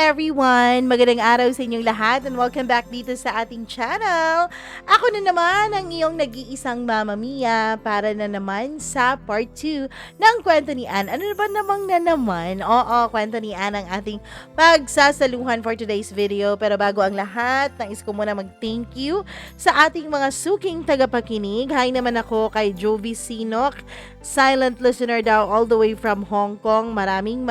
everyone! Magandang araw sa inyong lahat and welcome back dito sa ating channel. Ako na naman ang iyong nag-iisang Mama Mia para na naman sa part 2 ng kwento ni Ann. Ano ba namang na naman? Oo, kwento ni Ann ang ating pagsasaluhan for today's video. Pero bago ang lahat, nais ko muna mag-thank you sa ating mga suking tagapakinig. Hi naman ako kay Jovi Sinok, silent listener daw all the way from Hong Kong. Maraming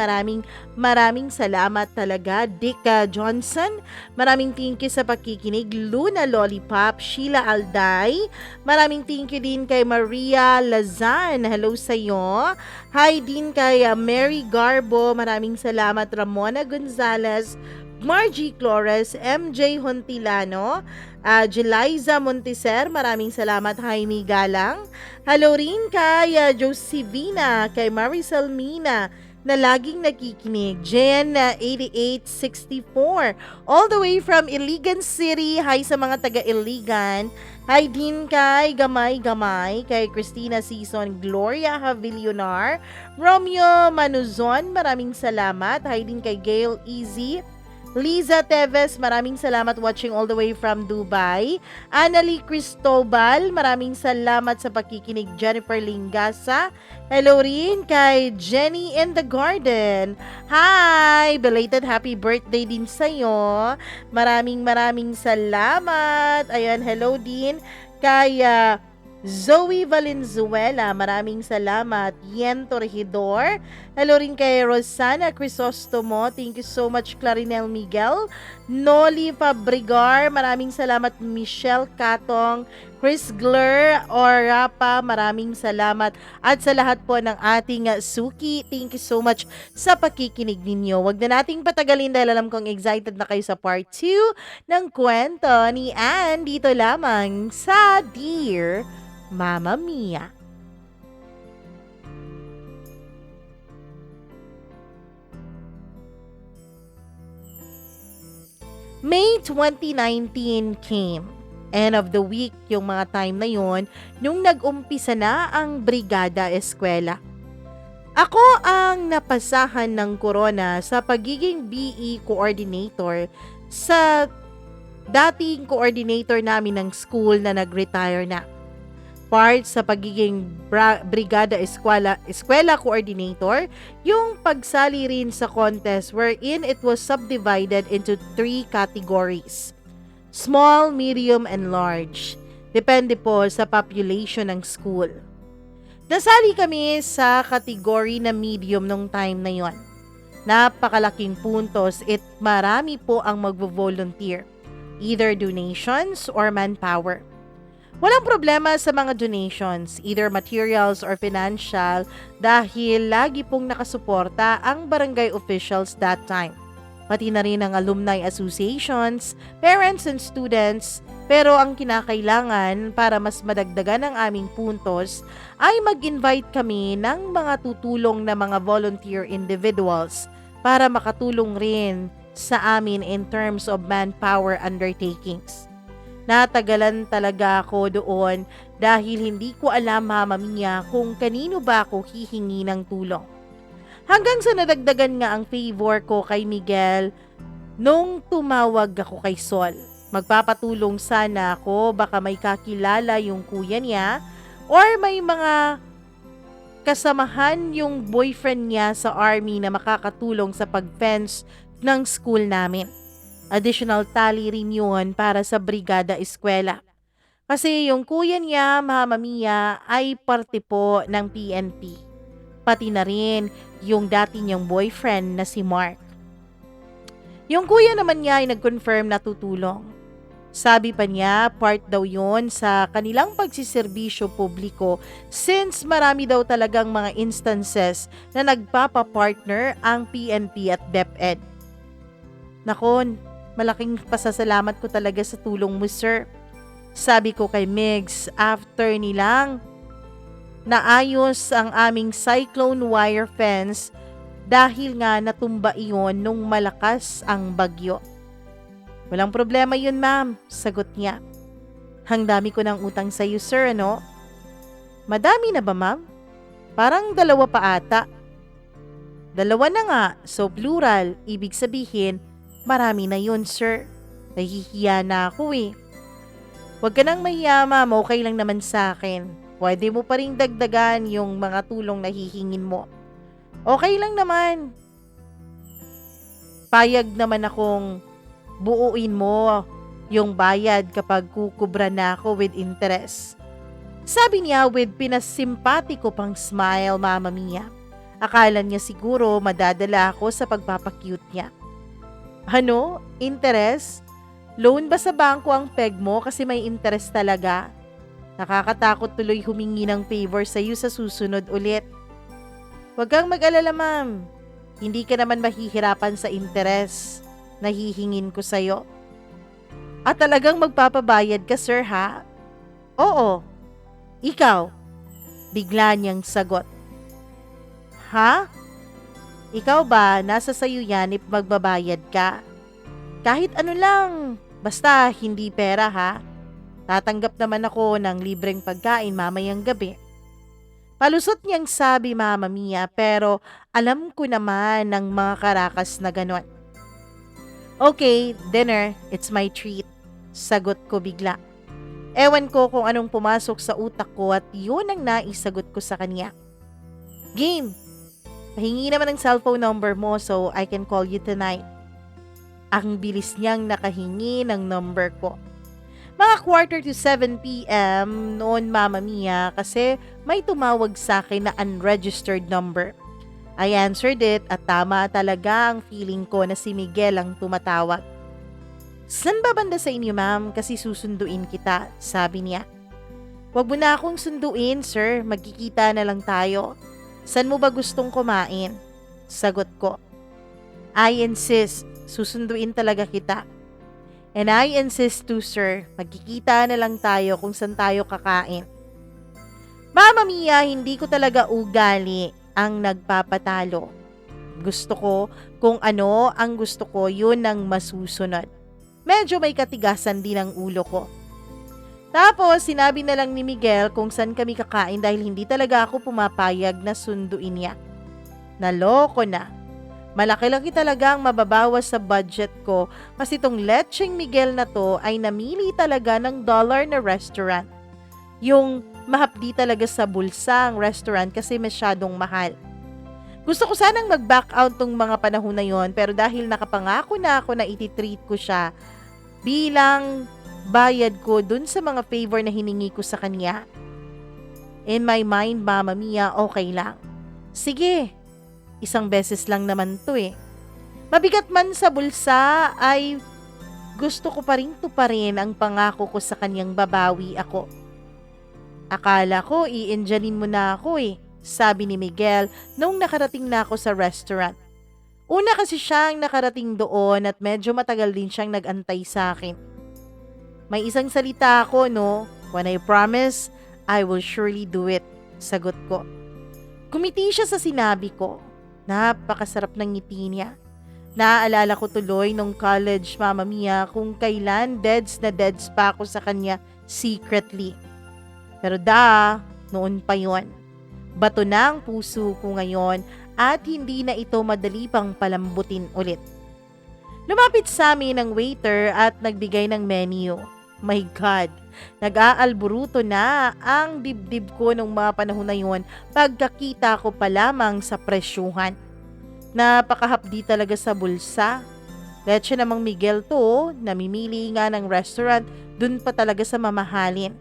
salamat talaga. Dick Johnson, maraming thank you sa pakikinig. Luna Lollipop, Sheila Alday, maraming thank you din kay Maria Lazan. Hello sa iyo. Hi din kay Mary Garbo, maraming salamat. Ramona Gonzalez, Margie Flores, MJ Hontilano, Jeliza Montiser, maraming salamat. Jaime Galang. Hello rin kay Josevina, kay Maricel Mina na laging nakikinig. Jen 8864 all the way from Iligan City. Hi sa mga taga Iligan. Hi din kay Gamay, kay Christina Season, Gloria Havillonar, Romeo Manuzon, maraming salamat. Hi din kay Gail Easy, Liza Teves, maraming salamat watching all the way from Dubai. Annalie Cristobal, maraming salamat sa pakikinig. Jennifer Lingasa, hello rin kay Jenny in the Garden. Hi! Belated happy birthday din sa'yo. Maraming salamat. Ayan, hello din kay Zoe Valenzuela, maraming salamat. Yen Torhidor, hello rin kay Rosana Crisostomo, thank you so much. Clarinel Miguel, Noli Fabrigar, maraming salamat. Michelle Katong, Chris Gler, Orapa, maraming salamat. At sa lahat po ng ating suki, thank you so much sa pakikinig ninyo. Wag na nating patagalin dahil alam kong excited na kayo sa part 2 ng kwento ni Ann dito lamang sa Dear Mama Mia. May 2019 came. End of the week yung mga time na yon nung nag-umpisa na ang Brigada Eskwela. Ako ang napasahan ng corona sa pagiging BE coordinator sa dating coordinator namin ng school na nag-retire na. Part sa pagiging Brigada Eskwela Coordinator, yung pagsali rin sa contest wherein it was subdivided into 3 categories. Small, medium, and large. Depende po sa population ng school. Nasali kami sa category na medium nung time na yon. Napakalaking puntos at marami po ang magvo-volunteer. Either donations or manpower. Walang problema sa mga donations, either materials or financial, dahil lagi pong nakasuporta ang barangay officials that time. Pati na rin ang alumni associations, parents and students, pero ang kinakailangan para mas madagdagan ang aming puntos ay mag-invite kami ng mga tutulong na mga volunteer individuals para makatulong rin sa amin in terms of manpower undertakings. Natagalan talaga ako doon dahil hindi ko alam, Mama Mia, kung kanino ba ako hihingi ng tulong. Hanggang sa nadagdagan nga ang favor ko kay Miguel nung tumawag ako kay Sol. Magpapatulong sana ako, baka may kakilala yung kuya niya or may mga kasamahan yung boyfriend niya sa army na makakatulong sa pag-fence ng school namin. Additional tally rin yun para sa Brigada Eskwela. Kasi yung kuya niya, Mama Mia, ay parte po ng PNP. Pati na rin yung dati niyang boyfriend na si Mark. Yung kuya naman niya ay nag-confirm na tutulong. Sabi pa niya, part daw yun sa kanilang pagsiservisyo publiko since marami daw talagang mga instances na nagpapapartner ang PNP at DepEd. Nakon, malaking pasasalamat ko talaga sa tulong mo, sir. Sabi ko kay Migs after nilang naayos ang aming cyclone wire fence dahil nga natumba iyon nung malakas ang bagyo. Walang problema yun, ma'am, sagot niya. Ang dami ko ng utang sa iyo, sir, ano? Madami na ba, ma'am? Parang 2 pa ata. 2 na nga, so plural, ibig sabihin Marami na yun, sir. Nahihiya na ako eh. Huwag ka nang mahiya, ma'am. Okay lang naman sa akin. Pwede mo pa ring dagdagan yung mga tulong na hihingin mo. Okay lang naman. Payag naman akong buuin mo yung bayad kapag kukubra na ako with interest. Sabi niya with pinasimpatiko pang smile, Mama Mia. Akala niya siguro madadala ako sa pagpapakyut niya. Ano? Interest? Loan ba sa bangko ang peg mo kasi may interest talaga? Nakakatakot tuloy humingi ng favor sa iyo sa susunod ulit. Huwag kang mag-alala, ma'am. Hindi ka naman mahihirapan sa interest na hihingin ko sa iyo. At talagang magpapabayad ka, sir, ha? Oo. Ikaw? Bigla niyang sagot. Ha? Ikaw ba, nasa sayo yan if magbabayad ka? Kahit ano lang, basta hindi pera ha. Tatanggap naman ako ng libreng pagkain mamayang gabi. Palusot niyang sabi, Mama Mia, pero alam ko naman ng mga karakas na ganon. Okay, dinner, it's my treat. Sagot ko bigla. Ewan ko kung anong pumasok sa utak ko at yun ang naisagot ko sa kanya. Game! Pahingi naman ng cellphone number mo so I can call you tonight. Ang bilis niyang nakahingi ng number ko. Mga 6:45 p.m. noon, Mama Mia, kasi may tumawag sa akin na unregistered number. I answered it at tama talaga ang feeling ko na si Miguel ang tumatawag. San ba banda sa inyo, ma'am? Kasi susunduin kita, sabi niya. Huwag mo na akong sunduin, sir. Magkikita na lang tayo. San mo ba gustong kumain? Sagot ko. I insist. Susunduin talaga kita. And I insist too, sir. Magkikita na lang tayo kung saan tayo kakain. Mama Mia, hindi ko talaga ugali ang nagpapatalo. Gusto ko kung ano ang gusto ko, yun ang masusunod. Medyo may katigasan din ang ulo ko. Tapos, sinabi na lang ni Miguel kung saan kami kakain dahil hindi talaga ako pumapayag na sunduin niya. Naloko na. Malaki-laki talaga ang mababawas sa budget ko kasi itong Lecheng Miguel na to ay namili talaga ng $1 na restaurant. Yung mahapdi talaga sa bulsa ang restaurant kasi masyadong mahal. Gusto ko sanang mag-back out tong mga panahon na yon pero dahil nakapangako na ako na ititreat ko siya bilang bayad ko dun sa mga favor na hiningi ko sa kanya. In my mind, Mama Mia, okay lang. Sige, isang beses lang naman to eh. Mabigat man sa bulsa ay gusto ko pa rin tuparin ang pangako ko sa kanyang babawi ako. Akala ko i-enjanin mo na ako eh, sabi ni Miguel nung nakarating na ako sa restaurant. Una kasi siyang nakarating doon at medyo matagal din siyang nag-antay sa akin. May isang salita ako, no? When I promise, I will surely do it. Sagot ko. Kumiti siya sa sinabi ko. Napakasarap ng ngiti niya. Naaalala ko tuloy nung college, Mama Mia, kung kailan deads na deads pa ako sa kanya secretly. Pero noon pa yon. Bato na ang puso ko ngayon at hindi na ito madali pang palambutin ulit. Lumapit sa amin ang waiter at nagbigay ng menu. My God, nag-aalburuto na ang dibdib ko nung mga panahon na yun pagkakita ko pa lamang sa presyuhan. Napakahapdi talaga sa bulsa. Leche namang Miguel to, namimili nga ng restaurant, dun pa talaga sa mamahalin.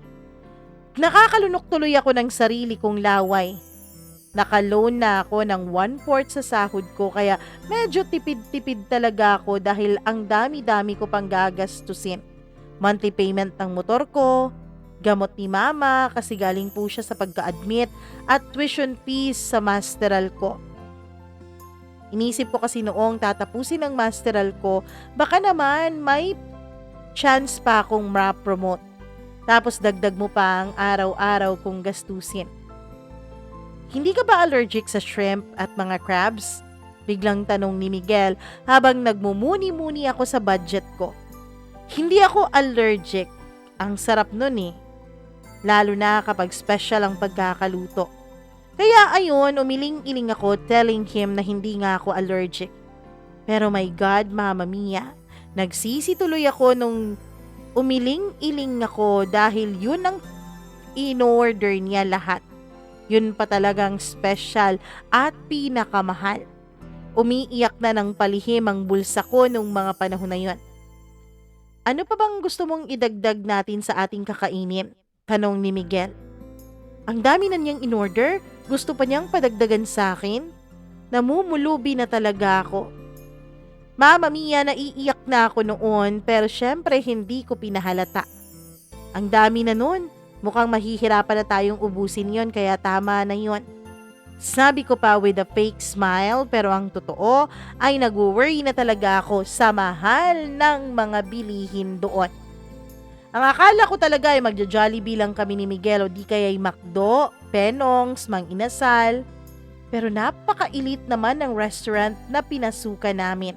Nakakalunok tuloy ako ng sarili kong laway. Naka-loan na ako ng 1/4 sa sahod ko kaya medyo tipid-tipid talaga ako dahil ang dami-dami ko pang gagastusin. Monthly payment ng motor ko, gamot ni mama kasi galing po siya sa pagka-admit at tuition fees sa masteral ko. Inisip ko kasi noong tatapusin ang masteral ko, baka naman may chance pa akong ma-promote. Tapos dagdag mo pa ang araw-araw kong gastusin. Hindi ka ba allergic sa shrimp at mga crabs? Biglang tanong ni Miguel habang nagmumuni-muni ako sa budget ko. Hindi ako allergic. Ang sarap nun eh. Lalo na kapag special ang pagkakaluto. Kaya ayun, umiling-iling ako telling him na hindi nga ako allergic. Pero my God, Mama Mia, nagsisi tuloy ako nung umiling-iling ako dahil yun ang in-order niya lahat. Yun pa talagang special at pinakamahal. Umiiyak na ng palihim ang bulsa ko nung mga panahon na yun. Ano pa bang gusto mong idagdag natin sa ating kakainin? Tanong ni Miguel. Ang dami na niyang in-order, gusto pa niyang padagdagan sa akin? Namumulubi na talaga ako. Mama Mia, naiiyak na ako noon pero syempre hindi ko pinahalata. Ang dami na noon, mukhang mahihirapan na tayong ubusin yon kaya tama na yon. Sabi ko pa with a fake smile pero ang totoo ay nag-worry na talaga ako sa mahal ng mga bilihin doon. Ang akala ko talaga ay magja-Jollibee lang kami ni Miguel o di kaya ay McDo, Penongs, Mang Inasal. Pero napaka-elite naman ng restaurant na pinasukan namin.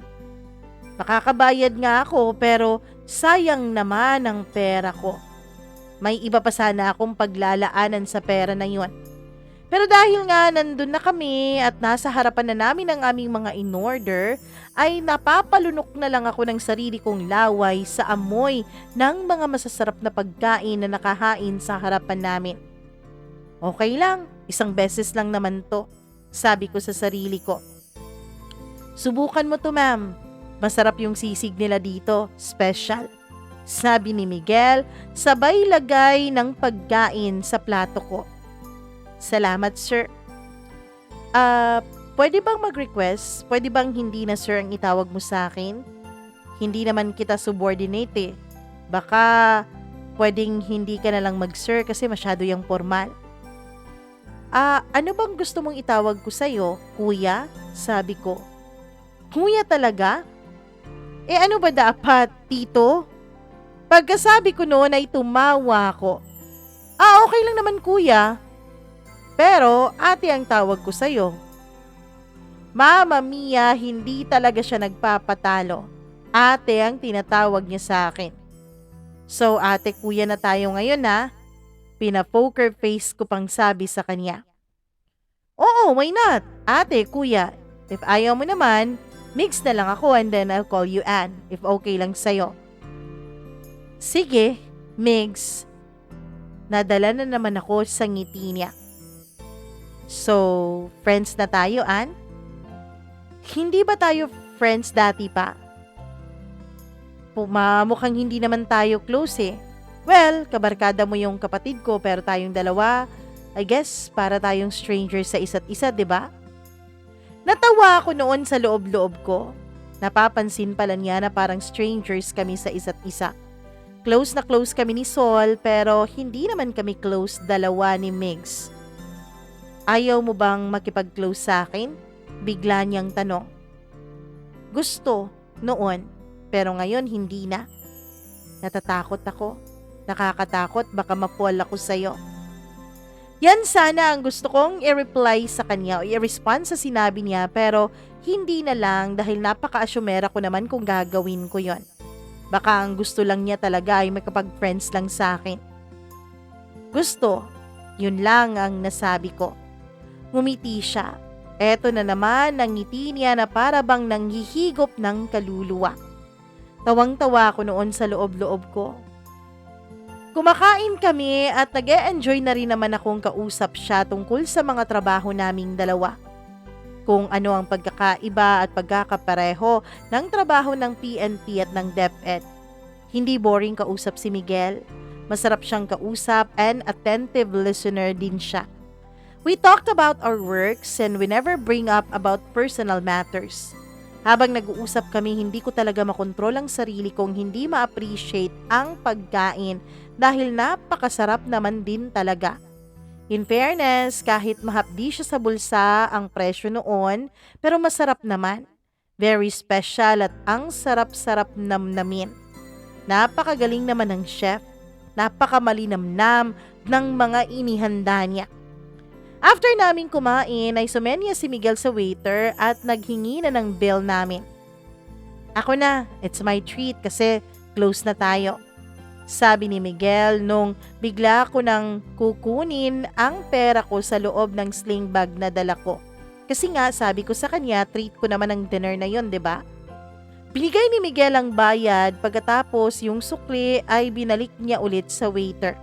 Makakabayad nga ako pero sayang naman ang pera ko. May iba pa sana akong paglalaanan sa pera na yun. Pero dahil nga nandun na kami at nasa harapan na namin ang aming mga in-order, ay napapalunok na lang ako ng sarili kong laway sa amoy ng mga masasarap na pagkain na nakahain sa harapan namin. Okay lang, isang beses lang naman to, sabi ko sa sarili ko. Subukan mo to, ma'am. Masarap yung sisig nila dito, special. Sabi ni Miguel, sabay lagay ng pagkain sa plato ko. Salamat, sir. Pwede bang mag-request? Pwede bang hindi na sir ang itawag mo sa akin? Hindi naman kita subordinate eh. Baka pwedeng hindi ka na lang mag-sir kasi masyado yung formal. Ano bang gusto mong itawag ko sa'yo, kuya? Sabi ko. Kuya talaga? Ano ba dapat, tito? Pagkasabi ko noon ay tumawa ako. Okay lang naman kuya. Pero ate ang tawag ko sa'yo. Mama Mia, hindi talaga siya nagpapatalo. Ate ang tinatawag niya sa akin. So ate kuya na tayo ngayon ha. Pina-poker face ko pang sabi sa kanya. Oo, why not? Ate, kuya. If ayaw mo naman, mix na lang ako and then I'll call you Ann if okay lang sa'yo. Sige, Migs. Nadala na naman ako sa ngiti niya. So, friends na tayo, Ann? Hindi ba tayo friends dati pa? Mukhang hindi naman tayo close eh. Well, kabarkada mo yung kapatid ko pero tayong dalawa, I guess para tayong strangers sa isa't isa, 'di ba? Natawa ako noon sa loob-loob ko. Napapansin pala niya na parang strangers kami sa isa't isa. Close na close kami ni Sol pero hindi naman kami close dalawa ni Migs. Ayaw mo bang makipag-close sa akin? Bigla niyang tanong. Gusto, noon, pero ngayon hindi na. Natatakot ako. Nakakatakot baka ma-fall ako sa'yo. Yan sana ang gusto kong i-reply sa kanya o i-respond sa sinabi niya pero hindi na lang dahil napaka-asyumera ko naman kung gagawin ko yon. Baka ang gusto lang niya talaga ay makapag-friends lang sa akin. Gusto, yun lang ang nasabi ko. Ngumiti siya. Eto na naman ang ngiti niya na para bang nanghihigop ng kaluluwa. Tawang-tawa ko noon sa loob-loob ko. Kumakain kami at nag-e-enjoy na rin naman akong kausap siya tungkol sa mga trabaho naming dalawa. Kung ano ang pagkakaiba at pagkakapareho ng trabaho ng PNP at ng DepEd. Hindi boring kausap si Miguel. Masarap siyang kausap and attentive listener din siya. We talked about our works and we never bring up about personal matters. Habang nag-uusap kami, hindi ko talaga makontrol ang sarili kong hindi ma-appreciate ang pagkain dahil napakasarap naman din talaga. In fairness, kahit mahapdi siya sa bulsa ang presyo noon, pero masarap naman. Very special at ang sarap-sarap namnamin. Napakagaling naman ng chef. Napakamalinamnam ng mga inihanda niya. After naming kumain ay sumenya si Miguel sa waiter at naghingi na ng bill namin. Ako na, it's my treat kasi close na tayo. Sabi ni Miguel nung bigla ko nang kukunin ang pera ko sa loob ng sling bag na dala ko. Kasi nga sabi ko sa kanya treat ko naman ang dinner na yon, 'di ba? Binigay ni Miguel ang bayad pagkatapos yung sukli ay binalik niya ulit sa waiter.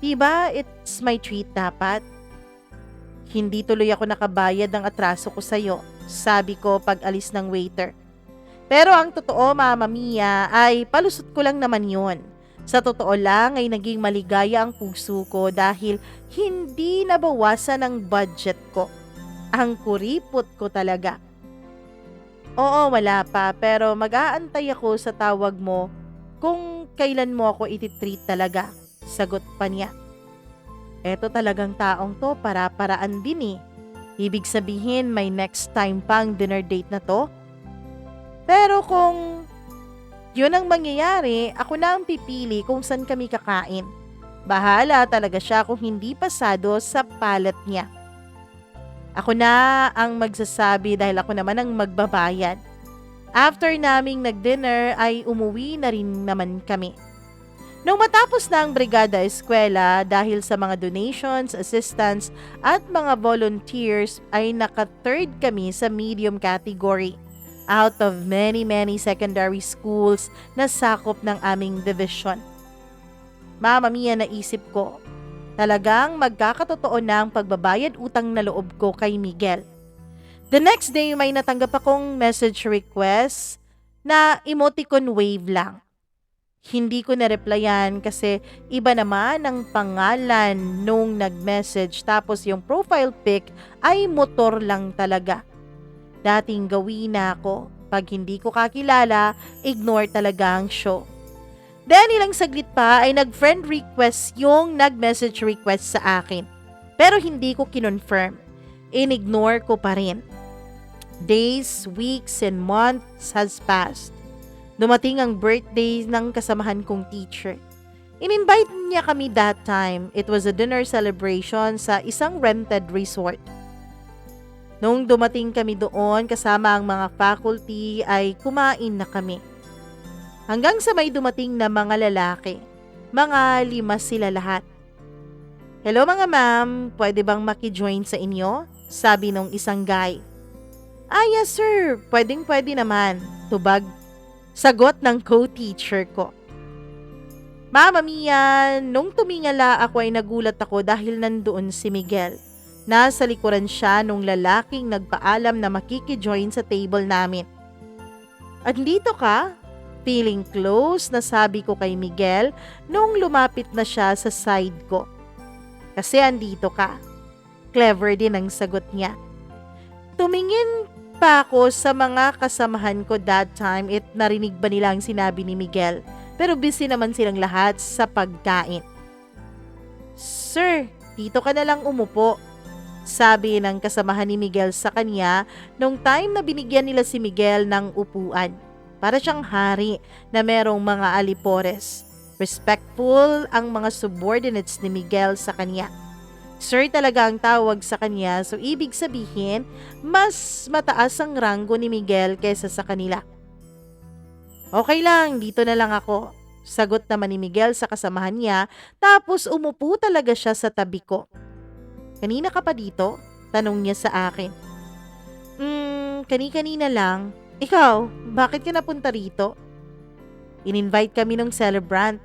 Diba, it's my treat dapat? Hindi tuloy ako nakabayad ng atraso ko sa'yo, sabi ko pag alis ng waiter. Pero ang totoo, Mama Mia, ay palusot ko lang naman yun. Sa totoo lang ay naging maligaya ang puso ko dahil hindi nabawasan ang budget ko. Ang kuripot ko talaga. Oo, wala pa, pero mag-aantay ako sa tawag mo kung kailan mo ako ititreat talaga, sagot pa niya. Eto talagang taong to, para-paraan din eh. Ibig sabihin may next time pang dinner date na to? Pero kung yun ang mangyayari, ako na ang pipili kung saan kami kakain. Bahala talaga siya kung hindi pasado sa palate niya. Ako na ang magsasabi dahil ako naman ang magbabayad. After naming nag-dinner ay umuwi na rin naman kami. Nung matapos na ang brigada eskwela dahil sa mga donations, assistance at mga volunteers ay naka-third kami sa medium category out of many secondary schools na sakop ng aming division. Mama Mia, naisip ko, talagang magkakatotoo na ang pagbabayad utang na loob ko kay Miguel. The next day may natanggap akong message request na emoticon wave lang. Hindi ko na-replyan kasi iba naman ang pangalan nung nag-message tapos yung profile pic ay motor lang talaga. Dating gawin na ako, pag hindi ko kakilala, ignore talaga ang show. Then ilang saglit pa ay nag-friend request yung nag-message request sa akin. Pero hindi ko kinonfirm. Inignore ko pa rin. Days, weeks, and months has passed. Dumating ang birthday ng kasamahan kong teacher. In-invite niya kami that time. It was a dinner celebration sa isang rented resort. Nung dumating kami doon kasama ang mga faculty ay kumain na kami. Hanggang sa may dumating na mga lalaki. Mga 5 sila lahat. Hello mga ma'am, pwede bang maki-join sa inyo? Sabi nung isang guy. Yes sir, pwede naman. Tubag. Sagot ng co-teacher ko. Mama Mia, nung tumingala ako ay nagulat ako dahil nandoon si Miguel. Nasa likuran siya nung lalaking nagpaalam na makikijoin sa table namin. Andito ka? Feeling close na sabi ko kay Miguel nung lumapit na siya sa side ko. Kasi andito ka. Clever din ang sagot niya. Tumingin pa ako sa mga kasamahan ko that time at narinig ba nila ang sinabi ni Miguel? Pero busy naman silang lahat sa pagkain. Sir, dito ka na lang umupo. Sabi ng kasamahan ni Miguel sa kanya nung time na binigyan nila si Miguel ng upuan. Para siyang hari na merong mga alipores. Respectful ang mga subordinates ni Miguel sa kanya. Sir talaga ang tawag sa kanya, so ibig sabihin, mas mataas ang ranggo ni Miguel kaysa sa kanila. Okay lang, dito na lang ako. Sagot naman ni Miguel sa kasamahan niya, tapos umupo talaga siya sa tabi ko. Kanina ka pa dito? Tanong niya sa akin. Kani-kanina lang. Ikaw, bakit ka napunta rito? In-invite kami ng celebrant.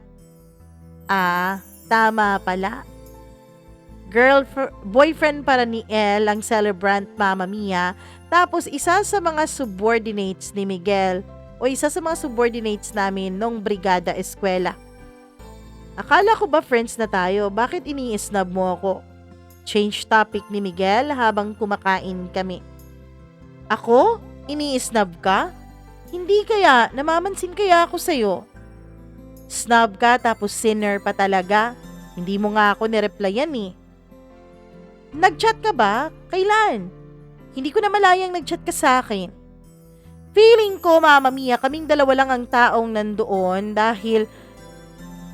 Tama pala. Boyfriend para ni El ang celebrant, Mama Mia. Tapos isa sa mga subordinates ni Miguel o isa sa mga subordinates namin nung brigada eskwela. Akala ko ba friends na tayo? Bakit ini-snub mo ako? Change topic ni Miguel habang kumakain kami. Ako? Ini-snub ka? Hindi kaya, namamansin kaya ako sa'yo. Snub ka tapos sinner pa talaga. Hindi mo nga ako nireplyan eh. Nag-chat ka ba? Kailan? Hindi ko na malayang nag-chat ka sa akin. Feeling ko, Mama Mia, kaming dalawa lang ang taong nandoon dahil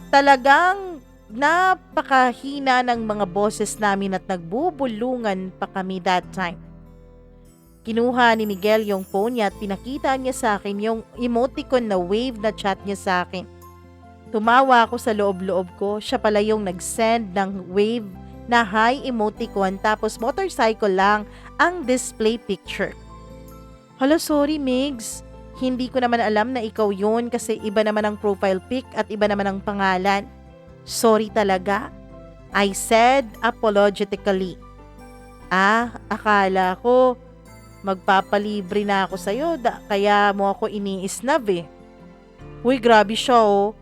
talagang napakahina ng mga boses namin at nagbubulungan pa kami that time. Kinuha ni Miguel yung phone niya at pinakita niya sa akin yung emoticon na wave na chat niya sa akin. Tumawa ako sa loob-loob ko, siya pala yung nag-send ng wave na high emoticon tapos motorcycle lang ang display picture. Hala, sorry Migs, Hindi ko naman alam na ikaw yun kasi iba naman ang profile pic at iba naman ang pangalan. Sorry talaga. I said apologetically. Akala ko magpapalibre na ako sa'yo kaya mo ako iniisnab eh. Uy, grabe siya oh.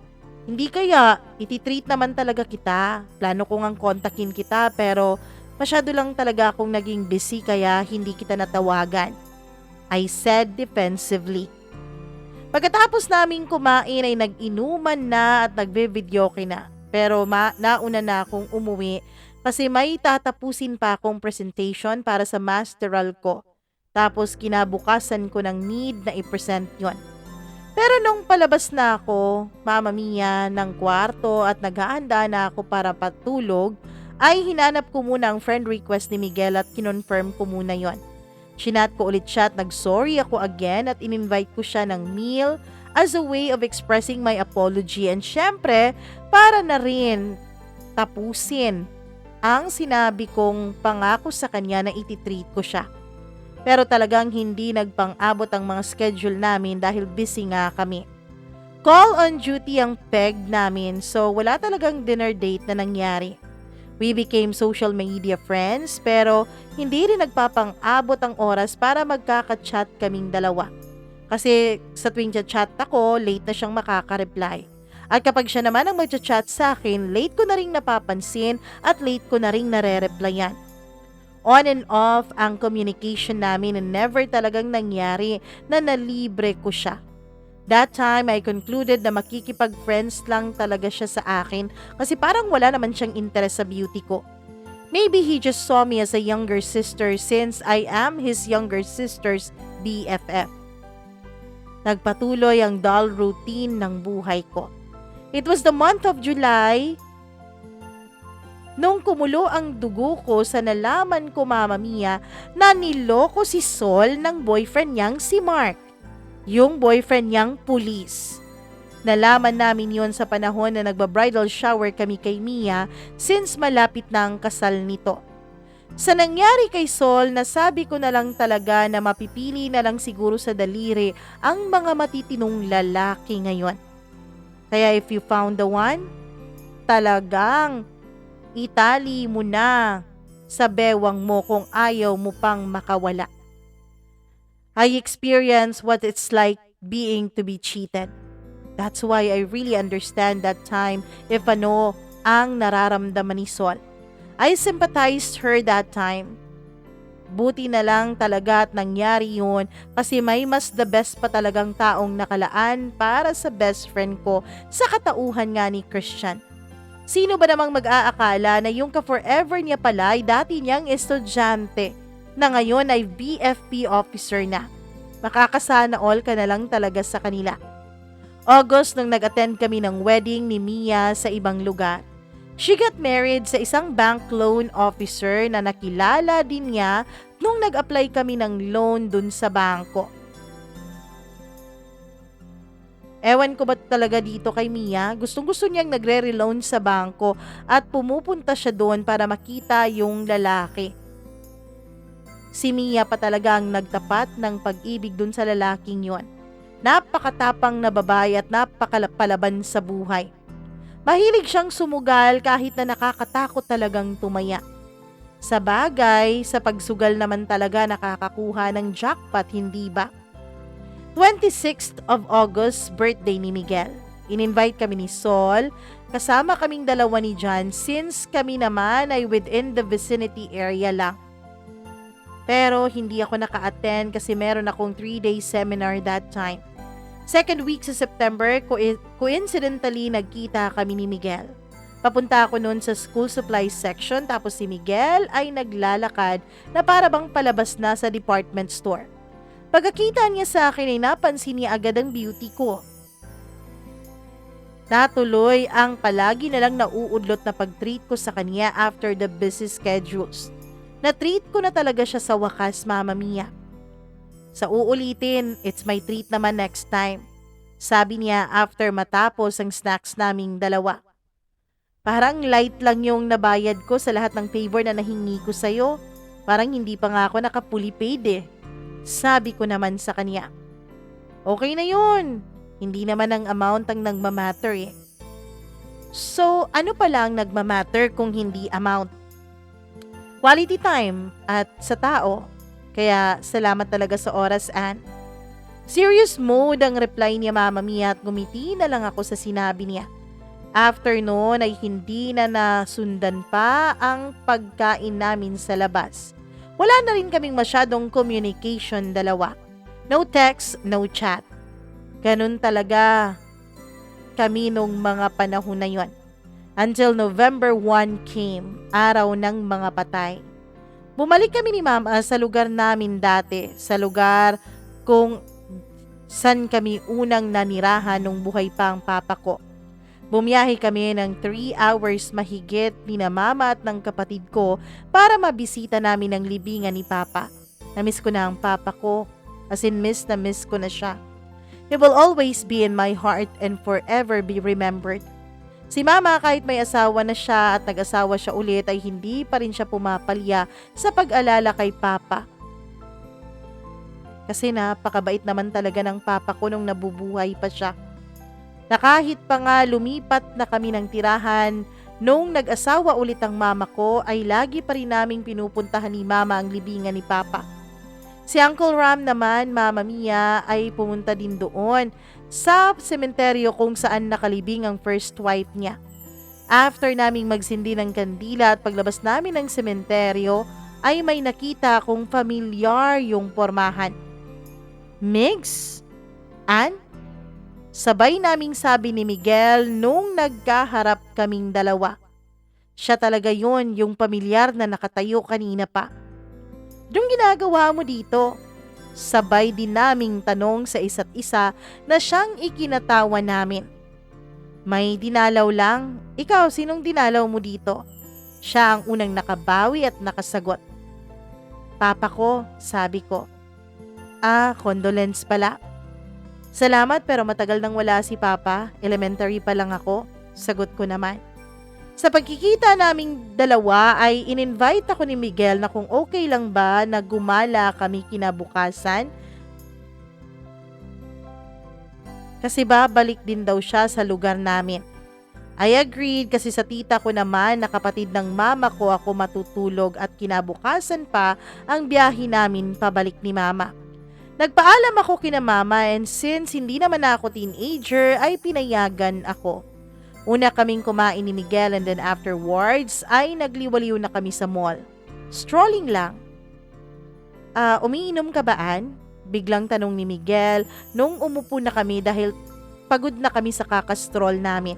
Hindi kaya, ititreat naman talaga kita. Plano ko ngang kontakin kita pero masyado lang talaga akong naging busy kaya hindi kita natawagan. I said defensively. Pagkatapos naming kumain ay nag-inuman na at nagbe-videoke na. Pero nauna na akong umuwi kasi may tatapusin pa akong presentation para sa masteral ko. Tapos kinabukasan ko ng need na i-present yon. Pero nung palabas na ako, Mama Mia, ng kwarto at naghahanda na ako para patulog, ay hinanap ko muna ang friend request ni Miguel at kinonfirm ko muna yon. Chinat ko ulit siya at nag-sorry ako again at in-invite ko siya ng meal as a way of expressing my apology and syempre para na rin tapusin ang sinabi kong pangako sa kanya na ititreat ko siya. Pero talagang hindi nagpang-abot ang mga schedule namin dahil busy nga kami. Call on duty ang peg namin so wala talagang dinner date na nangyari. We became social media friends pero hindi rin nagpapang-abot ang oras para magkaka-chat kaming dalawa. Kasi sa tuwing chat ako, late na siyang makaka-reply. At kapag siya naman ang mag-chat sa akin, late ko na ring napapansin at late ko na ring nare-replyan. On and off ang communication namin and never talagang nangyari na nalibre ko siya. That time, I concluded na makikipag-friends lang talaga siya sa akin kasi parang wala naman siyang interest sa beauty ko. Maybe he just saw me as a younger sister since I am his younger sister's BFF. Nagpatuloy ang dull routine ng buhay ko. It was the month of July nung kumulo ang dugo ko sa nalaman ko, Mama Mia, na niloko si Sol ng boyfriend niyang si Mark. Yung boyfriend niyang pulis. Nalaman namin yon sa panahon na nagba-bridal shower kami kay Mia since malapit na ang kasal nito. Sa nangyari kay Sol, nasabi ko na lang talaga na mapipili na lang siguro sa daliri ang mga matitinong lalaki ngayon. Kaya if you found the one, talagang itali mo na sa bewang mo kung ayaw mo pang makawala. I experienced what it's like being to be cheated. That's why I really understand that time if ano ang nararamdaman ni Sol. I sympathized her that time. Buti na lang talaga at nangyari yun kasi may mas the best pa talagang taong nakalaan para sa best friend ko sa katauhan nga ni Christian. Sino ba namang mag-aakala na yung ka-forever niya pala ay dati niyang estudyante na ngayon ay BFP officer na. Makakasana all ka na lang talaga sa kanila. August nung nag-attend kami ng wedding ni Mia sa ibang lugar. She got married sa isang bank loan officer na nakilala din niya nung nag-apply kami ng loan dun sa bangko. Ewan ko ba talaga dito kay Mia, gustong-gusto niyang nagre-reloan sa bangko at pumupunta siya doon para makita yung lalaki. Si Mia pa talaga ang nagtapat ng pag-ibig doon sa lalaking yon. Napakatapang na babae at napakapalaban sa buhay. Mahilig siyang sumugal kahit na nakakatakot talagang tumaya. Sa bagay, sa pagsugal naman talaga nakakakuha ng jackpot, hindi ba? 26th of August, birthday ni Miguel. In-invite kami ni Sol, kasama kaming dalawa ni John since kami naman ay within the vicinity area lang. Pero hindi ako naka-attend kasi meron akong 3-day seminar that time. Second week sa September, coincidentally nagkita kami ni Miguel. Papunta ako noon sa school supplies section tapos si Miguel ay naglalakad na para bang palabas na sa department store. Pagkakita niya sa akin ay napansin niya agad ang beauty ko. Natuloy ang palagi na lang nauudlot na pag-treat ko sa kanya after the busy schedules. Na-treat ko na talaga siya sa wakas, Mama Mia. Sa uulitin, it's my treat naman next time. Sabi niya after matapos ang snacks naming dalawa. Parang light lang yung nabayad ko sa lahat ng favor na nahingi ko sa'yo. Parang hindi pa nga ako nakapuli paid eh. Sabi ko naman sa kanya. Okay na yun. Hindi naman ang amount ang nagmamatter eh. So, ano pala ang nagmamatter kung hindi amount? Quality time at sa tao. Kaya salamat talaga sa oras, Ann. Serious mode ang reply niya, Mama Mia, at ngumiti na lang ako sa sinabi niya. After noon ay hindi na nasundan pa ang pagkain namin sa labas. Wala na rin kaming masyadong communication dalawa. No text, no chat. Ganun talaga kami nung mga panahon na yon. Until November 1 came, araw ng mga patay. Bumalik kami ni Mama sa lugar namin dati, sa lugar kung san kami unang nanirahan nung buhay pa ang papa ko. Bumiyahe kami ng 3 hours mahigit ni na Mama at ng kapatid ko para mabisita namin ang libingan ni Papa. Namiss ko na ang papa ko, as in miss na miss ko na siya. He will always be in my heart and forever be remembered. Si Mama kahit may asawa na siya at nag-asawa siya ulit ay hindi pa rin siya pumapalya sa pag-alala kay Papa. Kasi napakabait naman talaga ng papa ko nung nabubuhay pa siya. Na kahit pa nga lumipat na kami ng tirahan, nung nag-asawa ulit ang mama ko ay lagi pa rin naming pinupuntahan ni Mama ang libingan ni Papa. Si Uncle Ram naman, Mama Mia, ay pumunta din doon sa sementeryo kung saan nakalibing ang first wife niya. After naming magsindi ng kandila at paglabas namin ng sementeryo, ay may nakita kong familiar yung pormahan. Migs? Ann? Sabay naming sabi ni Miguel nung nagkaharap kaming dalawa. Siya talaga yun, yung pamilyar na nakatayo kanina pa. Yung ginagawa mo dito? Sabay din naming tanong sa isa't isa na siyang ikinatawa namin. May dinalaw lang. Ikaw, sinong dinalaw mo dito? Siya ang unang nakabawi at nakasagot. Papa ko, sabi ko. Condolence pala. Salamat pero matagal nang wala si Papa. Elementary pa lang ako. Sagot ko naman. Sa pagkikita naming dalawa ay in-invite ako ni Miguel na kung okay lang ba na gumala kami kinabukasan. Kasi babalik din daw siya sa lugar namin. I agreed kasi sa tita ko naman na kapatid ng mama ko ako matutulog at kinabukasan pa ang biyahe namin pabalik ni Mama. Nagpaalam ako kina Mama and since hindi naman ako teenager ay pinayagan ako. Una kaming kumain ni Miguel and then afterwards ay nagliwaliw na kami sa mall. Strolling lang. Umiinom ka ba, Ann? Biglang tanong ni Miguel nung umupo na kami dahil pagod na kami sa kakastroll namin.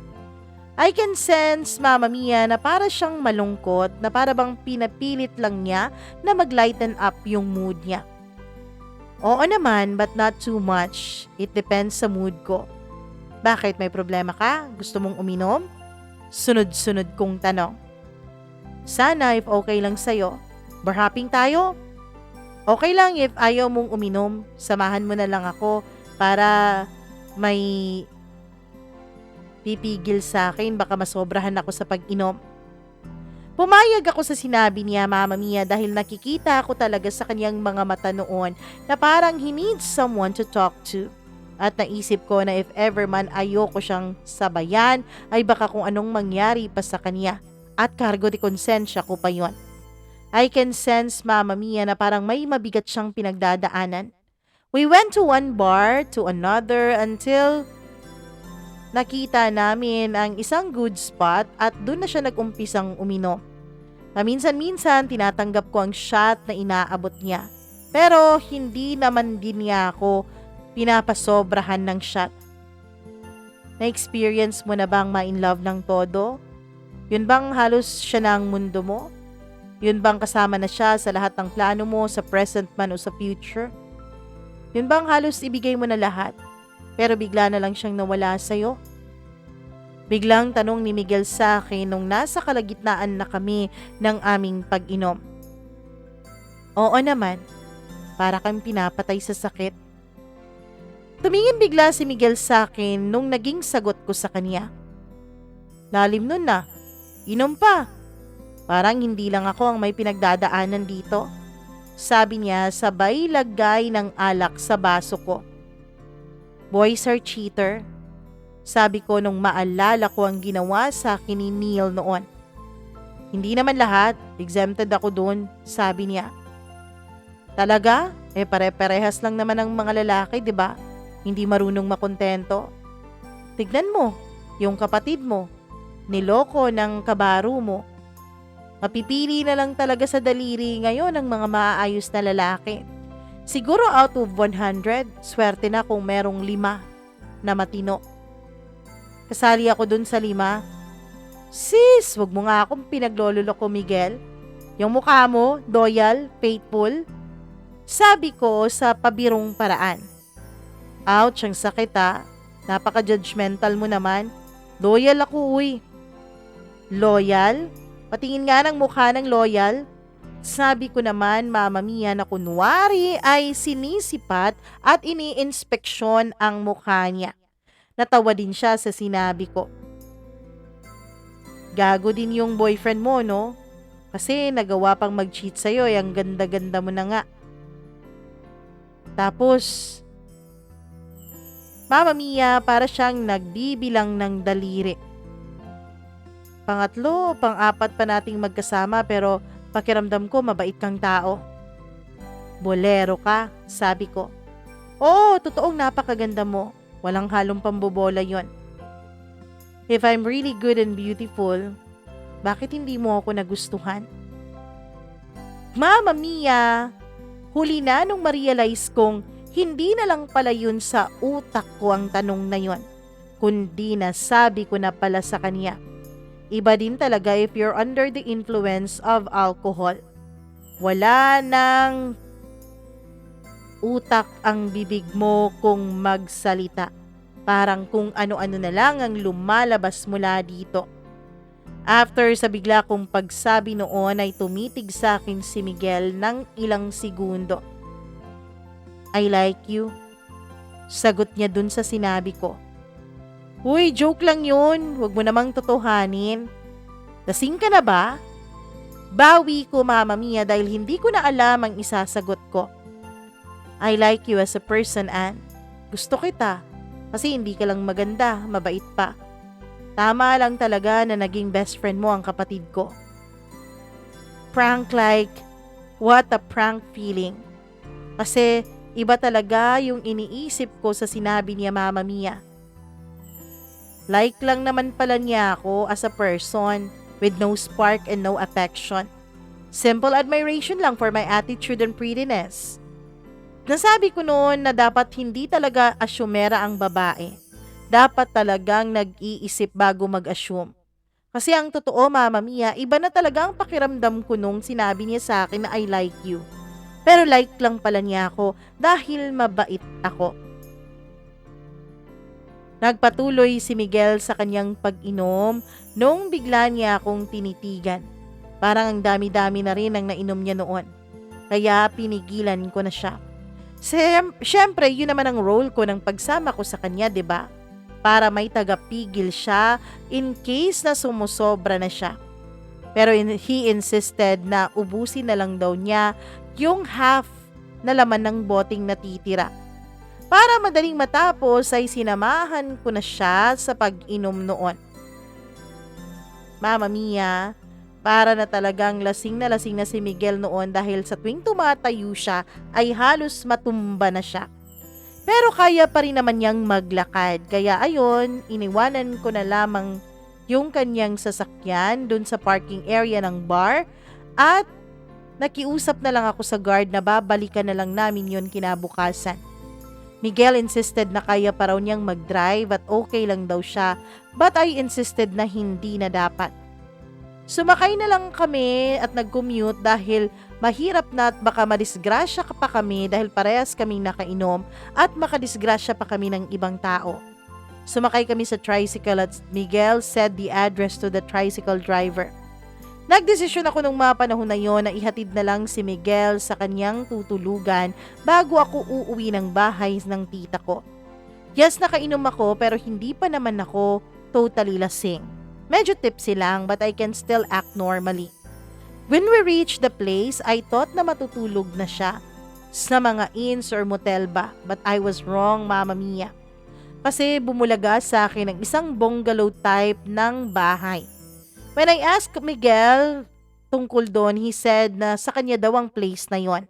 I can sense, Mama Mia, na para siyang malungkot na para bang pinapilit lang niya na mag-lighten up yung mood niya. Oo naman, but not too much. It depends sa mood ko. Bakit, may problema ka? Gusto mong uminom? Sunod-sunod kong tanong. Sana if okay lang sa'yo. Barhapping tayo? Okay lang if ayaw mong uminom. Samahan mo na lang ako para may pipigil sa akin. Baka masobrahan ako sa pag-inom. Pumayag ako sa sinabi niya, Mama Mia, dahil nakikita ko talaga sa kanyang mga mata noon na parang he needs someone to talk to. At naisip ko na if ever man ayoko siyang sabayan, ay baka kung anong mangyari pa sa kanya. At cargo de konsensya ko pa yon. I can sense, Mama Mia, na parang may mabigat siyang pinagdadaanan. We went to one bar, to another, until nakita namin ang isang good spot at doon na siya nag-umpisang uminom. Paminsan-minsan tinatanggap ko ang shot na inaabot niya. Pero hindi naman din niya ako pinapasobrahan ng shot. Na-experience mo na bang ma-in-love ng todo? Yun bang halos siya na ang mundo mo? Yun bang kasama na siya sa lahat ng plano mo sa present man o sa future? Yun bang halos ibigay mo na lahat? Pero bigla na lang siyang nawala sa'yo? Biglang tanong ni Miguel sa akin nung nasa kalagitnaan na kami ng aming pag-inom. Oo naman, para kang pinapatay sa sakit. Tumingin bigla si Miguel sa akin nung naging sagot ko sa kanya. Lalim nun na, inom pa. Parang hindi lang ako ang may pinagdadaanan dito. Sabi niya sabay lagay ng alak sa baso ko. Boys are cheater. Sabi ko nung maalala ko ang ginawa sa akin ni Neil noon. Hindi naman lahat, exempted ako doon, sabi niya. Talaga? Pare-parehas lang naman ang mga lalaki, di ba? Hindi marunong makontento. Tignan mo, yung kapatid mo, niloko ng kabaro mo. Mapipili na lang talaga sa daliri ngayon ang mga maaayos na lalaki. Siguro out of 100, swerte na kung merong 5 na matino. Kasali ako dun sa 5. Sis, wag mo nga akong pinaglololoko, Miguel. Yung mukha mo, loyal, faithful. Sabi ko sa pabirong paraan. Ouch, ang sakit ah. Napaka-judgmental mo naman. Loyal ako, uy. Loyal? Patingin nga ng mukha ng loyal. Sabi ko naman, Mama Mia, na kunwari ay sinisipat at ini-inspeksyon ang mukha niya. Natawa din siya sa sinabi ko. Gago din yung boyfriend mo, no? Kasi nagawa pang mag-cheat sa'yo, ang ganda-ganda mo na nga. Tapos, Mama Mia, para siyang nagbibilang ng daliri. Pangatlo, pang-apat pa nating magkasama pero pakiramdam ko mabait kang tao. Bolero ka, sabi ko. Oo, totoong napakaganda mo. Walang halong pambobola yon. If I'm really good and beautiful, bakit hindi mo ako nagustuhan? Mama Mia, huli na nung ma-realize kong hindi na lang pala yun sa utak ko ang tanong na yon, kundi nasabi ko na pala sa kanya. Iba din talaga if you're under the influence of alcohol. Wala nang utak ang bibig mo kung magsalita. Parang kung ano-ano na lang ang lumalabas mula dito. After sa bigla kong pagsabi noon ay tumitig sa akin si Miguel ng ilang segundo. I like you. Sagot niya dun sa sinabi ko. Uy, joke lang yun. Huwag mo namang totohanin. Lasing ka na ba? Bawi ko, Mama Mia, dahil hindi ko na alam ang isasagot ko. I like you as a person, Ann. Gusto kita. Kasi hindi ka lang maganda, mabait pa. Tama lang talaga na naging best friend mo ang kapatid ko. Prank like, what a prank feeling. Kasi iba talaga yung iniisip ko sa sinabi niya, Mama Mia. Like lang naman pala niya ako as a person with no spark and no affection. Simple admiration lang for my attitude and prettiness. Nasabi ko noon na dapat hindi talaga asyumera ang babae. Dapat talagang nag-iisip bago mag-assume. Kasi ang totoo, Mama Mia, iba na talaga ang pakiramdam ko nung sinabi niya sa akin na I like you. Pero like lang pala niya ako dahil mabait ako. Nagpatuloy si Miguel sa kanyang pag-inom nung bigla niya akong tinitigan. Parang ang dami-dami na rin ang nainom niya noon. Kaya pinigilan ko na siya. Siyempre, yun naman ang role ko ng pagsama ko sa kanya, 'di ba? Para may tagapigil siya in case na sumusobra na siya. Pero he insisted na ubusin na lang daw niya yung half na laman ng boteng natitira. Para madaling matapos ay sinamahan ko na siya sa pag-inom noon. Mama Mia, para na talagang lasing na si Miguel noon dahil sa tuwing tumatayo siya ay halos matumba na siya. Pero kaya pa rin naman niyang maglakad. Kaya ayon, iniwanan ko na lamang yung kanyang sasakyan dun sa parking area ng bar at nakiusap na lang ako sa guard na babalikan na lang namin yun kinabukasan. Miguel insisted na kaya pa raw niyang mag-drive at okay lang daw siya, but I insisted na hindi na dapat. Sumakay na lang kami at nag-commute dahil mahirap na at baka madisgrasya pa kami dahil parehas kaming nakainom at makadisgrasya pa kami ng ibang tao. Sumakay kami sa tricycle at Miguel said the address to the tricycle driver. Nagdesisyon ako nung mga panahon na yon na ihatid na lang si Miguel sa kanyang tutulugan bago ako uuwi ng bahay ng tita ko. Yes, nakainom ako pero hindi pa naman ako totally lasing. Medyo tipsy lang but I can still act normally. When we reached the place, I thought na matutulog na siya sa mga inns or motel ba, but I was wrong, Mama Mia. kasi bumulaga sa akin ang isang bungalow type ng bahay. When I asked Miguel tungkol doon, he said na sa kanya daw ang place na yon.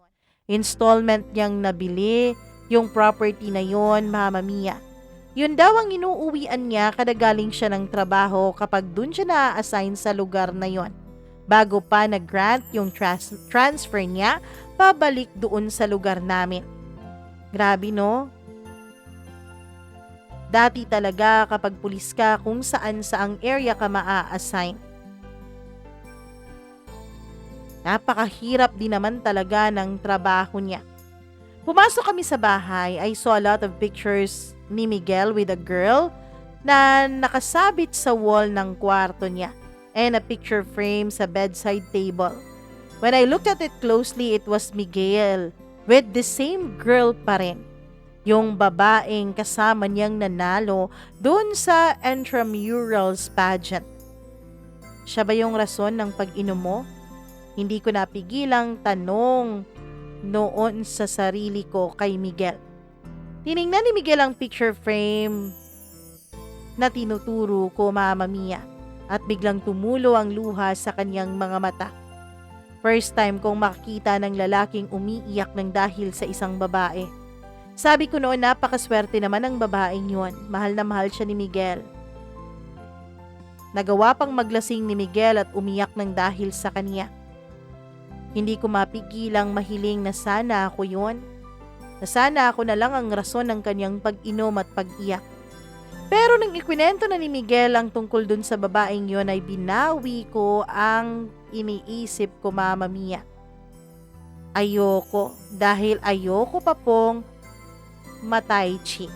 Installment niyang nabili yung property na yon, Mama Mia. Yun daw ang inuuwian niya kada galing siya ng trabaho kapag dun siya na-assign sa lugar na yon. Bago pa nag-grant yung transfer niya, pabalik doon sa lugar namin. Grabe no? Dati talaga kapag pulis ka kung saan saang area ka maa-assign. Napakahirap din naman talaga ng trabaho niya. Pumasok kami sa bahay, I saw a lot of pictures ni Miguel with a girl na nakasabit sa wall ng kwarto niya and a picture frame sa bedside table. When I looked at it closely, it was Miguel with the same girl pa rin. Yung babaeng kasama niyang nanalo doon sa intramurals pageant. Siya ba yung rason ng pag-inom mo? Hindi ko napigilang tanong noon sa sarili ko kay Miguel. Tiningnan ni Miguel ang picture frame na tinuturo ko, Mama Mia, at biglang tumulo ang luha sa kanyang mga mata. First time kong makita ng lalaking umiiyak ng dahil sa isang babae. Sabi ko noon, napakaswerte naman ang babaeng yon. Mahal na mahal siya ni Miguel. Nagawa pang maglasing ni Miguel at umiyak ng dahil sa kanya. Hindi ko mapigilang mahiling na sana ako yon. Na sana ako na lang ang rason ng kanyang pag-inom at pag-iyak. Pero nang ikwinento na ni Miguel ang tungkol dun sa babaeng yon ay binawi ko ang iniisip ko, Mama Mia. Ayoko, dahil ayoko pa pong matay, Chi.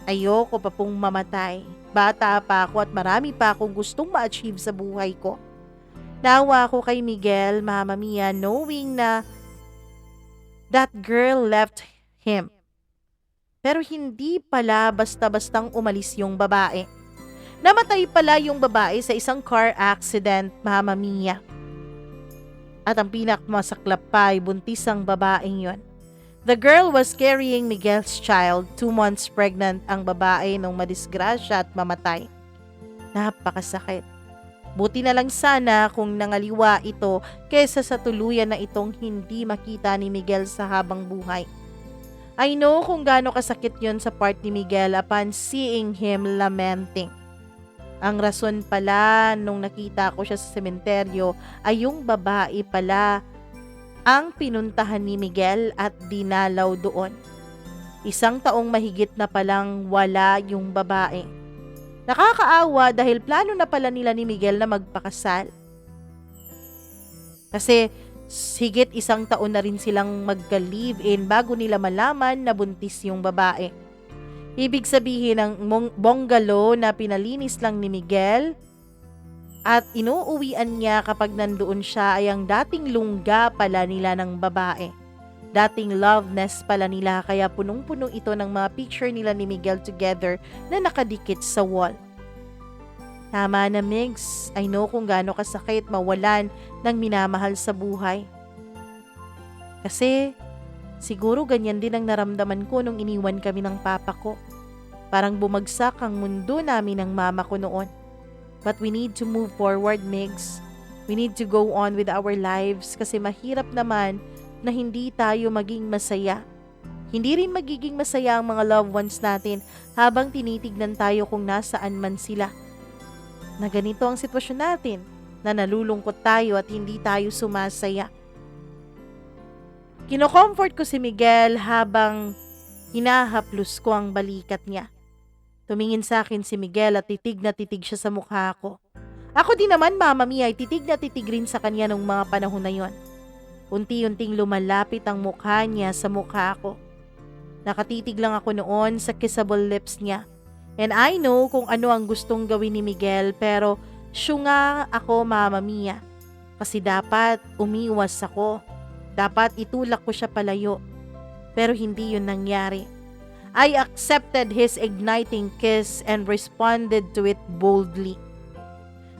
Ayoko pa pong mamatay. Bata pa ako at marami pa akong gustong ma-achieve sa buhay ko. Nawa ako kay Miguel, Mama Mia, knowing na that girl left him. Pero hindi pala basta-bastang umalis yung babae. Namatay pala yung babae sa isang car accident, Mama Mia. At ang pinakamasaklap pa ay buntis ang babaeng yon. The girl was carrying Miguel's child, 2 months pregnant ang babae nung madisgrasya at mamatay. Napakasakit. Buti na lang sana kung nangaliwa ito kaysa sa tuluyan na itong hindi makita ni Miguel sa habang buhay. I know kung gaano kasakit yon sa part ni Miguel upon seeing him lamenting. Ang rason pala nung nakita ko siya sa sementeryo ay yung babae pala ang pinuntahan ni Miguel at dinalaw doon. 1 taong mahigit na palang wala yung babae. Nakakaawa dahil plano na pala nila ni Miguel na magpakasal. Kasi higit 1 taon na rin silang magka-live-in bago nila malaman na buntis yung babae. Ibig sabihin ng bungalow na pinalinis lang ni Miguel at inuuwian niya kapag nandoon siya ay ang dating lungga pala nila ng babae. Dating love nest pala nila kaya punong-puno ito ng mga picture nila ni Miguel together na nakadikit sa wall. Tama na, Migs. I know kung gaano kasakit mawalan ng minamahal sa buhay. Kasi siguro ganyan din ang naramdaman ko nung iniwan kami ng papa ko. Parang bumagsak ang mundo namin ng mama ko noon. But we need to move forward, Migs. We need to go on with our lives kasi mahirap naman na hindi tayo maging masaya. Hindi rin magiging masaya ang mga loved ones natin habang tinitignan tayo kung nasaan man sila. Na ganito ang sitwasyon natin, na nalulungkot tayo at hindi tayo sumasaya. Kino-comfort ko si Miguel habang hinahaplos ko ang balikat niya. Tumingin sa akin si Miguel at titig na titig siya sa mukha ko. Ako din naman, Mama Mia, ay titig na titig rin sa kanya nung mga panahon na yon. Unti-unting lumalapit ang mukha niya sa mukha ko. Nakatitig lang ako noon sa kissable lips niya. And I know kung ano ang gustong gawin ni Miguel pero syunga ako, Mama Mia. Kasi dapat umiwas ako. Dapat itulak ko siya palayo. Pero hindi yun nangyari. I accepted his igniting kiss and responded to it boldly.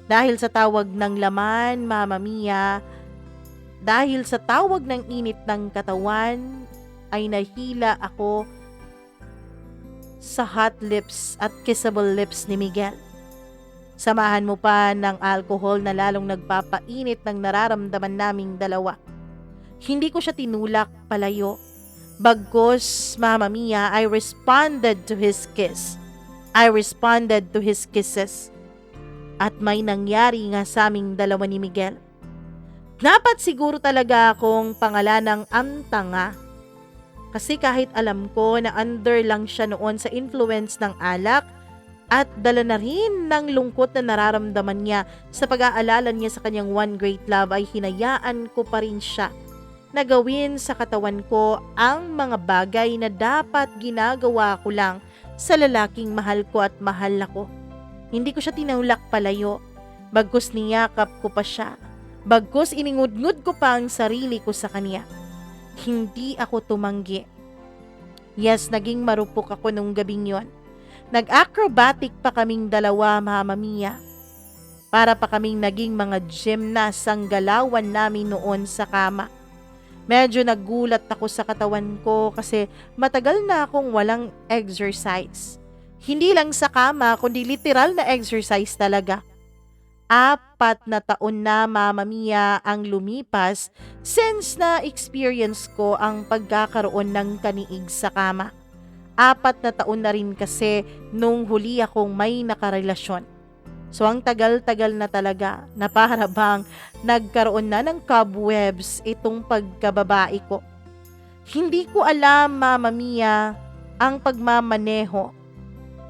Dahil sa tawag ng laman, Mama Mia, dahil sa tawag ng init ng katawan, ay nahila ako sa hot lips at kissable lips ni Miguel. Samahan mo pa ng alcohol na lalong nagpapainit ng nararamdaman naming dalawa. Hindi ko siya tinulak palayo. Bagkus, Mama Mia, I responded to his kiss. I responded to his kisses. At may nangyari nga sa aming dalawa ni Miguel. Dapat siguro talaga akong pangalanang Antanga. Kasi kahit alam ko na under lang siya noon sa influence ng alak at dala na rin ng lungkot na nararamdaman niya sa pag-aalala niya sa kanyang one great love, ay hinayaan ko pa rin siya na gawin sa katawan ko ang mga bagay na dapat ginagawa ko lang sa lalaking mahal ko at mahal ako. Hindi ko siya tinulak palayo, bagkus niyakap ko pa siya, bagkus iningud-ngud ko pa ang sarili ko sa kanya. Hindi ako tumanggi. Yes, naging marupok ako nung gabing yon. Nag-acrobatic pa kaming dalawa, Mama Mia. Para pa kaming naging mga gymnast ang galawan namin noon sa kama. Medyo nagulat ako sa katawan ko kasi matagal na akong walang exercise. Hindi lang sa kama, kundi literal na exercise talaga. 4 na taon na, Mama Mia, ang lumipas since na-experience ko ang pagkakaroon ng kaniig sa kama. 4 na taon na rin kasi nung huli akong may nakarelasyon. So ang tagal-tagal na talaga na para bang nagkaroon na ng cobwebs itong pagkababae ko. Hindi ko alam, Mama Mia, ang pagmamaneho.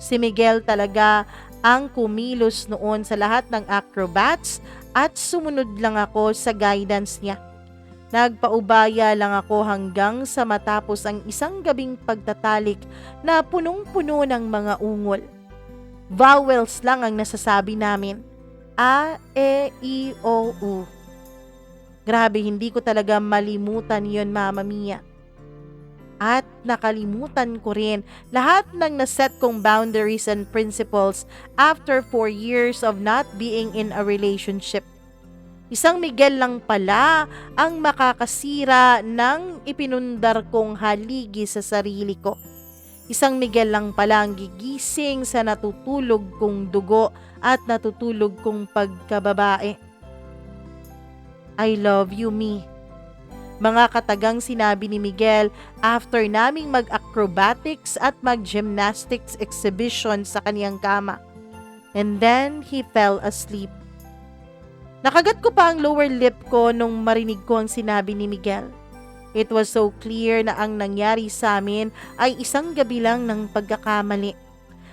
Si Miguel talaga ang kumilos noon sa lahat ng acrobats at sumunod lang ako sa guidance niya. Nagpaubaya lang ako hanggang sa matapos ang isang gabing pagtatalik na punong-puno ng mga ungol. Vowels lang ang nasasabi namin. A, E, I, O, U. Grabe, hindi ko talaga malimutan yon, Mama Mia. At nakalimutan ko rin lahat ng naset kong boundaries and principles after 4 years of not being in a relationship. Isang Miguel lang pala ang makakasira ng ipinundar kong haligi sa sarili ko. Isang Miguel lang pala ang gigising sa natutulog kong dugo at natutulog kong pagkababae. I love you, me. Mga katagang sinabi ni Miguel after naming mag-acrobatics at mag-gymnastics exhibition sa kaniyang kama. And then he fell asleep. Nakagat ko pa ang lower lip ko nung marinig ko ang sinabi ni Miguel. It was so clear na ang nangyari sa amin ay isang gabi lang ng pagkakamali.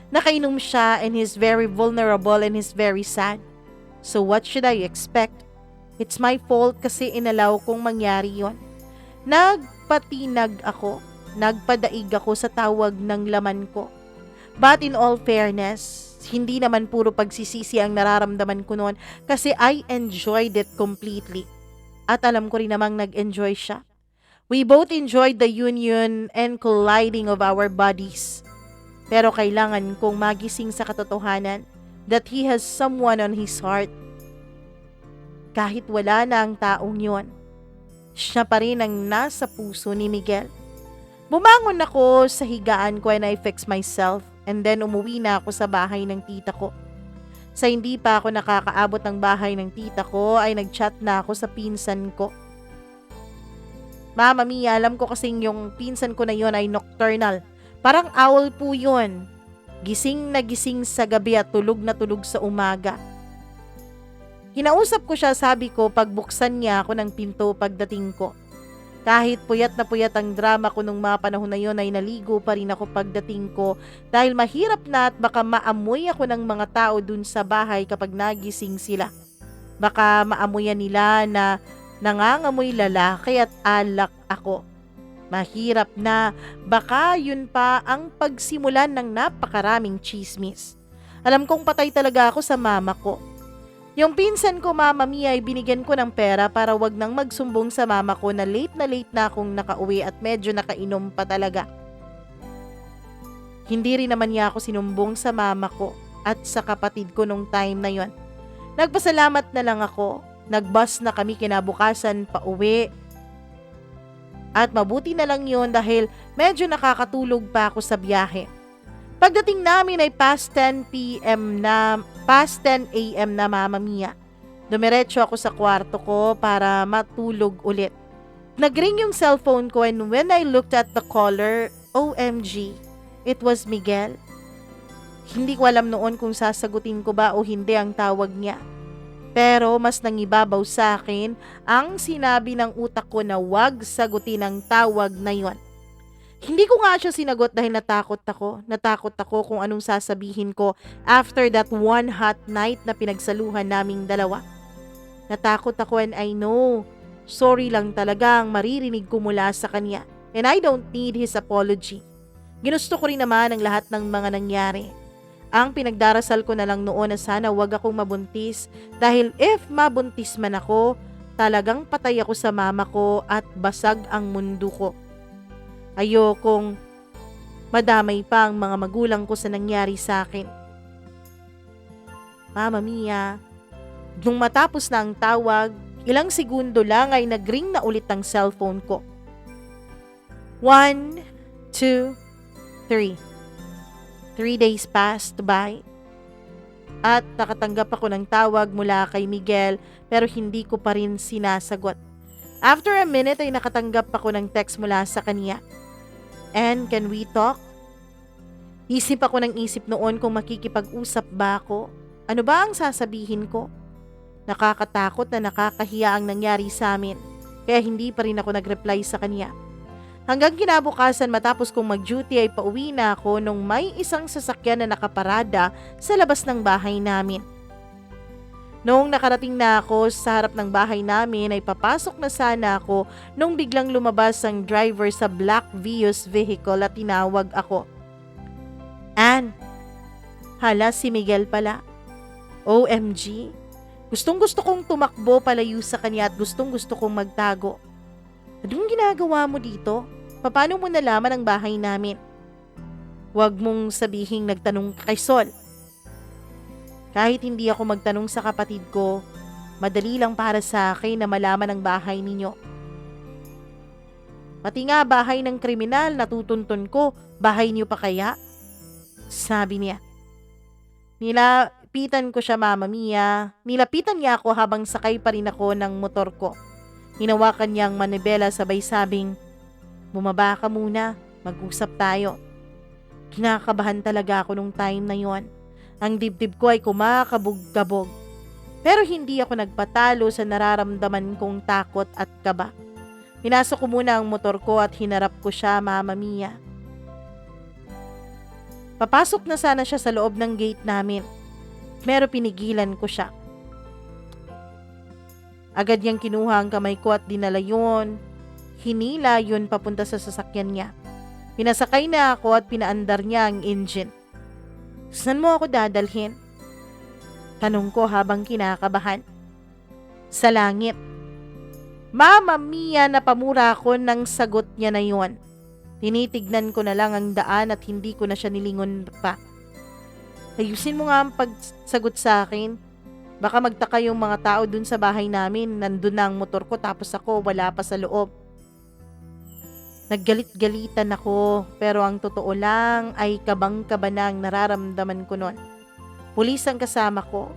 Nakainom siya and he's very vulnerable and he's very sad. So what should I expect? It's my fault kasi inalaw kong mangyari yon. Nagpatinag ako, nagpadaig ako sa tawag ng laman ko. But in all fairness, hindi naman puro pagsisisi ang nararamdaman ko noon kasi I enjoyed it completely. At alam ko rin namang nag-enjoy siya. We both enjoyed the union and colliding of our bodies. Pero kailangan kong magising sa katotohanan that he has someone on his heart. Kahit wala na ang taong yon, siya pa rin ang nasa puso ni Miguel. Bumangon ako sa higaan ko and I fixed myself and then umuwi na ako sa bahay ng tita ko. Sa hindi pa ako nakakaabot ng bahay ng tita ko ay nagchat na ako sa pinsan ko. Mama Mia, alam ko kasing yung pinsan ko na yon ay nocturnal. Parang owl po yun. Gising na gising sa gabi at tulog na tulog sa umaga. Kinausap ko siya, sabi ko pagbuksan niya ako ng pinto pagdating ko. Kahit puyat na puyat ang drama ko nung mga panahon na yon ay naligo pa rin ako pagdating ko dahil mahirap na at baka maamoy ako ng mga tao dun sa bahay kapag nagising sila. Baka maamoyan nila na nangangamoy lalaki at alak ako. Mahirap na baka yun pa ang pagsimulan ng napakaraming chismis. Alam kong patay talaga ako sa mama ko. Yung pinsan ko, Mama Mia, ay binigyan ko ng pera para wag nang magsumbong sa mama ko na late na akong nakauwi at medyo nakainom pa talaga. Hindi rin naman niya ako sinumbong sa mama ko at sa kapatid ko nung time na yon. Nagpasalamat na lang ako. Nagbus na kami kinabukasan pa uwi. At mabuti na lang yon dahil medyo nakakatulog pa ako sa biyahe. Pagdating namin ay past 10 a.m. na, Mama Mia. Dumiretso ako sa kwarto ko para matulog ulit. Nagring yung cellphone ko and when I looked at the caller, OMG, it was Miguel. Hindi ko alam noon kung sasagutin ko ba o hindi ang tawag niya. Pero mas nangibabaw sa akin ang sinabi ng utak ko na wag sagutin ang tawag na yon. Hindi ko nga siya sinagot dahil natakot ako. Natakot ako kung anong sasabihin ko after that one hot night na pinagsaluhan naming dalawa. Natakot ako and I know, sorry lang talaga ang maririnig ko mula sa kanya and I don't need his apology. Ginusto ko rin naman ang lahat ng mga nangyari. Ang pinagdarasal ko na lang noon na sana wag akong mabuntis dahil if mabuntis man ako, talagang patay ako sa mama ko at basag ang mundo ko. Ayokong madamay pa ang mga magulang ko sa nangyari sa akin. Mama Mia, nung matapos na ang tawag, ilang segundo lang ay nagring na ulit ang cellphone ko. 1, 2, 3. 3 days passed by at nakatanggap ako ng tawag mula kay Miguel pero hindi ko pa rin sinasagot. After a minute ay nakatanggap ako ng text mula sa kanya. And can we talk? Isip ako ng isip noon kung makikipag-usap ba ako. Ano ba ang sasabihin ko? Nakakatakot na nakakahiya ang nangyari sa amin kaya hindi pa rin ako nag-reply sa kanya. Hanggang kinabukasan matapos kong mag-duty ay pauwi na ako nung may isang sasakyan na nakaparada sa labas ng bahay namin. Noong nakarating na ako sa harap ng bahay namin ay papasok na sana ako nung biglang lumabas ang driver sa black Vios vehicle at tinawag ako. Ann, hala si Miguel pala. OMG, gustong gusto kong tumakbo palayo sa kanya at gustong gusto kong magtago. Anong ginagawa mo dito? Paano mo nalaman ang bahay namin? Huwag mong sabihing nagtanong ka kay Sol. Kahit hindi ako magtanong sa kapatid ko, madali lang para sa akin na malaman ang bahay ninyo. Pati nga bahay ng kriminal na tutuntun ko, bahay niyo pa kaya? Sabi niya. Nilapitan ko siya, Mama Mia. Nilapitan niya ako habang sakay pa rin ako ng motor ko. Hinawakan niya ang manibela sabay sabing, bumaba ka muna, mag-usap tayo. Kinakabahan talaga ako nung time na yon. Ang dibdib ko ay kumakabog-kabog. Pero hindi ako nagpatalo sa nararamdaman kong takot at kaba. Pinasok ko muna ang motor ko at hinarap ko siya, Mama Mia. Papasok na sana siya sa loob ng gate namin. Pero pinigilan ko siya. Agad niyang kinuha ang kamay ko at dinala yun. Hinila yun papunta sa sasakyan niya. Pinasakay na ako at pinaandar niya ang engine. Saan mo ako dadalhin? Tanong ko habang kinakabahan. Sa langit. Mama Mia, napamura ako ng sagot niya na yun. Tinitignan ko na lang ang daan at hindi ko na siya nilingon pa. Ayusin mo nga ang pagsagot sa akin. Baka magtaka yung mga tao dun sa bahay namin, nandun na ang motor ko tapos ako wala pa sa loob. Naggalit-galitan ako pero ang totoo lang ay kabang-kaba na ang nararamdaman ko nun. Pulis ang kasama ko.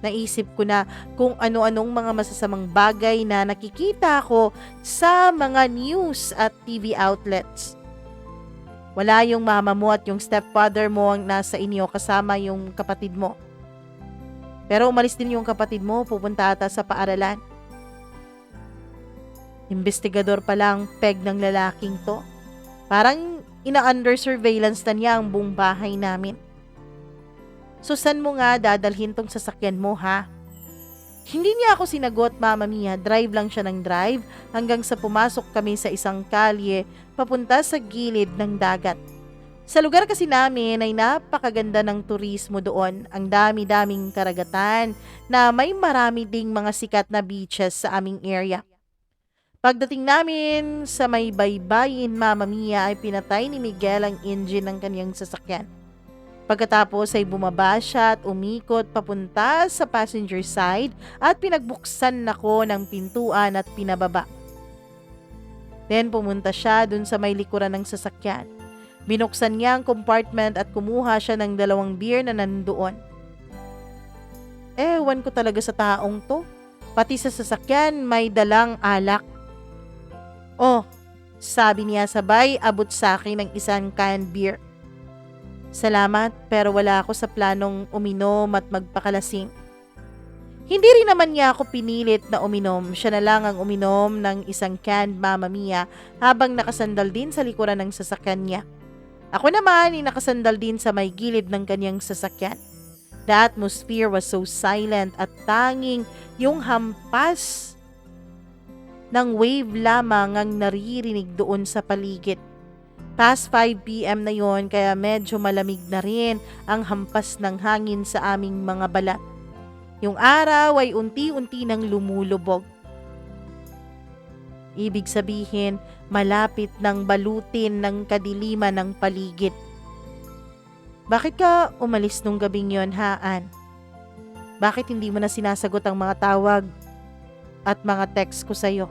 Naisip ko na kung ano-anong mga masasamang bagay na nakikita ko sa mga news at TV outlets. Wala yung mama mo at yung stepfather mo ang nasa inyo kasama yung kapatid mo. Pero umalis din yung kapatid mo, pupunta ata sa paaralan. Investigador pala ang peg ng lalaking to. Parang ina-under surveillance na niya ang buong bahay namin. So saan mo nga dadalhin tong sasakyan mo, ha? Hindi niya ako sinagot, Mama Mia. Drive lang siya ng drive hanggang sa pumasok kami sa isang kalye papunta sa gilid ng dagat. Sa lugar kasi namin ay napakaganda ng turismo doon. Ang dami-daming karagatan na may marami ding mga sikat na beaches sa aming area. Pagdating namin sa may baybayin, Mama Mia, ay pinatay ni Miguel ang engine ng kanyang sasakyan. Pagkatapos ay bumaba siya at umikot papunta sa passenger side at pinagbuksan nako ng pintuan at pinababa. Then pumunta siya dun sa may likuran ng sasakyan. Binuksan niya ang compartment at kumuha siya ng 2 beer na nandoon. Ewan ko talaga sa taong to. Pati sa sasakyan may dalang alak. Oh, sabi niya sabay abot sa akin ng isang canned beer. Salamat, pero wala ako sa planong uminom at magpakalasing. Hindi rin naman niya ako pinilit na uminom. Siya na lang ang uminom ng isang canned Mamma Mia habang nakasandal din sa likuran ng sasakyan niya. Ako naman ay nakasandal din sa may gilid ng kanyang sasakyan. The atmosphere was so silent at tanging yung hampas ng wave lamang ang naririnig doon sa paligid. Past 5 p.m. na yon kaya medyo malamig na rin ang hampas ng hangin sa aming mga balat. Yung araw ay unti-unti nang lumulubog. Ibig sabihin, malapit nang balutin ng kadiliman ng paligid. Bakit ka umalis nung gabing yon, Haan? Bakit hindi mo na sinasagot ang mga tawag at mga text ko sa'yo?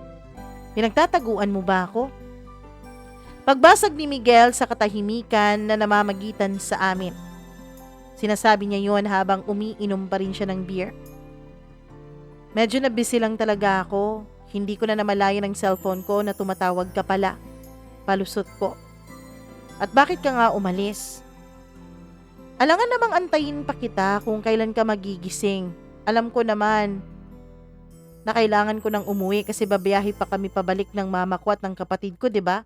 Pinagtataguan mo ba ako? Pagbasag ni Miguel sa katahimikan na namamagitan sa amin. Sinasabi niya yon habang umiinom pa rin siya ng beer. Medyo na busy lang talaga ako. Hindi ko na namalayan ang cellphone ko na tumatawag ka pala. Palusot ko. At bakit ka nga umalis? Alangan namang antayin pa kita kung kailan ka magigising. Alam ko naman na kailangan ko nang umuwi kasi babiyahe pa kami pabalik ng mama ko at ng kapatid ko, 'di ba?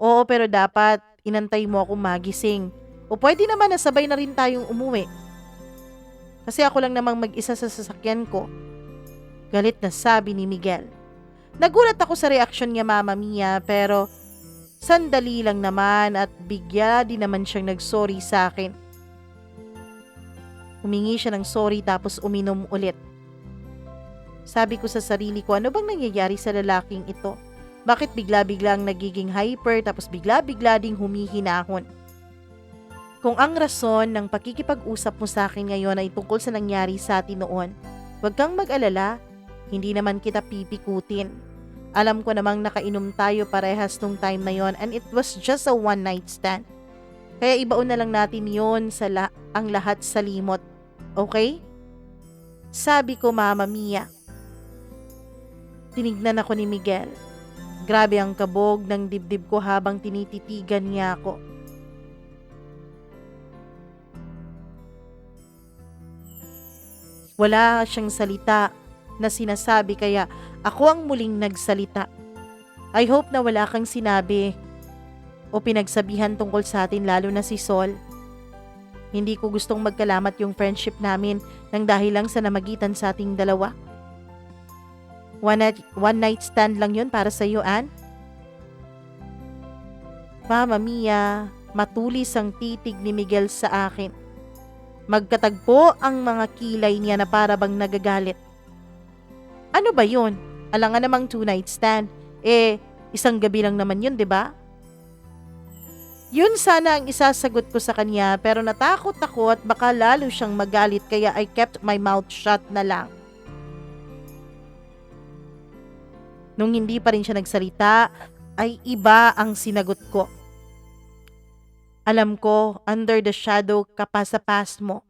Oo, pero dapat inantay mo akong magising. O pwede naman na sabay na rin tayong umuwi. Kasi ako lang namang mag-isa sa sasakyan ko. Galit na sabi ni Miguel. Nagulat ako sa reaksyon niya, Mamma Mia, pero sandali lang naman at bigla din naman siyang nagsorry sa akin. Humingi siya ng sorry tapos uminom ulit. Sabi ko sa sarili ko, ano bang nangyayari sa lalaking ito? Bakit bigla-biglang nagiging hyper tapos bigla-bigla ding humihinahon? Kung ang rason ng pakikipag-usap mo sa akin ngayon ay tungkol sa nangyari sa atin noon, huwag kang mag-alala, hindi naman kita pipikutin. Alam ko namang nakainom tayo parehas nung time na yon and it was just a one night stand. Kaya ibaon na lang natin yon sa ang lahat sa limot. Okay? Sabi ko, Mamma Mia. Tinignan ako ni Miguel. Grabe ang kabog ng dibdib ko habang tinititigan niya ako. Wala siyang salita na sinasabi kaya ako ang muling nagsalita. I hope na wala kang sinabi o pinagsabihan tungkol sa atin lalo na si Sol. Hindi ko gustong magkalamat yung friendship namin nang dahil lang sa namagitan sa ating dalawa. One night stand lang yun para sa iyo, Ann? Mamma Mia, matulis ang titig ni Miguel sa akin. Magkatagpo ang mga kilay niya na para bang nagagalit. Ano ba yun? Alangan namang 2 night stand. Isang gabi lang naman yun, 'di ba? Yun sana ang isasagot ko sa kanya pero natakot ako at baka lalo siyang magalit kaya I kept my mouth shut na lang. Nung hindi pa rin siya nagsalita, ay iba ang sinagot ko. Alam ko, under the shadow ka pa sa past mo.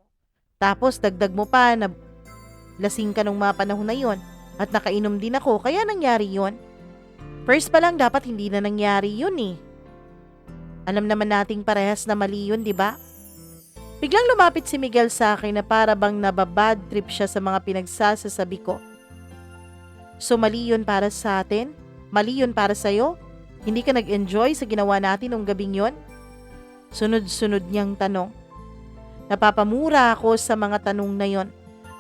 Tapos dagdag mo pa na lasing ka nung mga panahon na yon at nakainom din ako kaya nangyari yon. First pa lang dapat hindi na nangyari yun eh. Alam naman nating parehas na mali yun, di ba? Biglang lumapit si Miguel sa akin na para bang nababad trip siya sa mga pinagsasasabi ko. So mali yun para sa atin? Mali yun para sa'yo? Hindi ka nag-enjoy sa ginawa natin nung gabing yon? Sunod-sunod niyang tanong. Napapamura ako sa mga tanong na yon.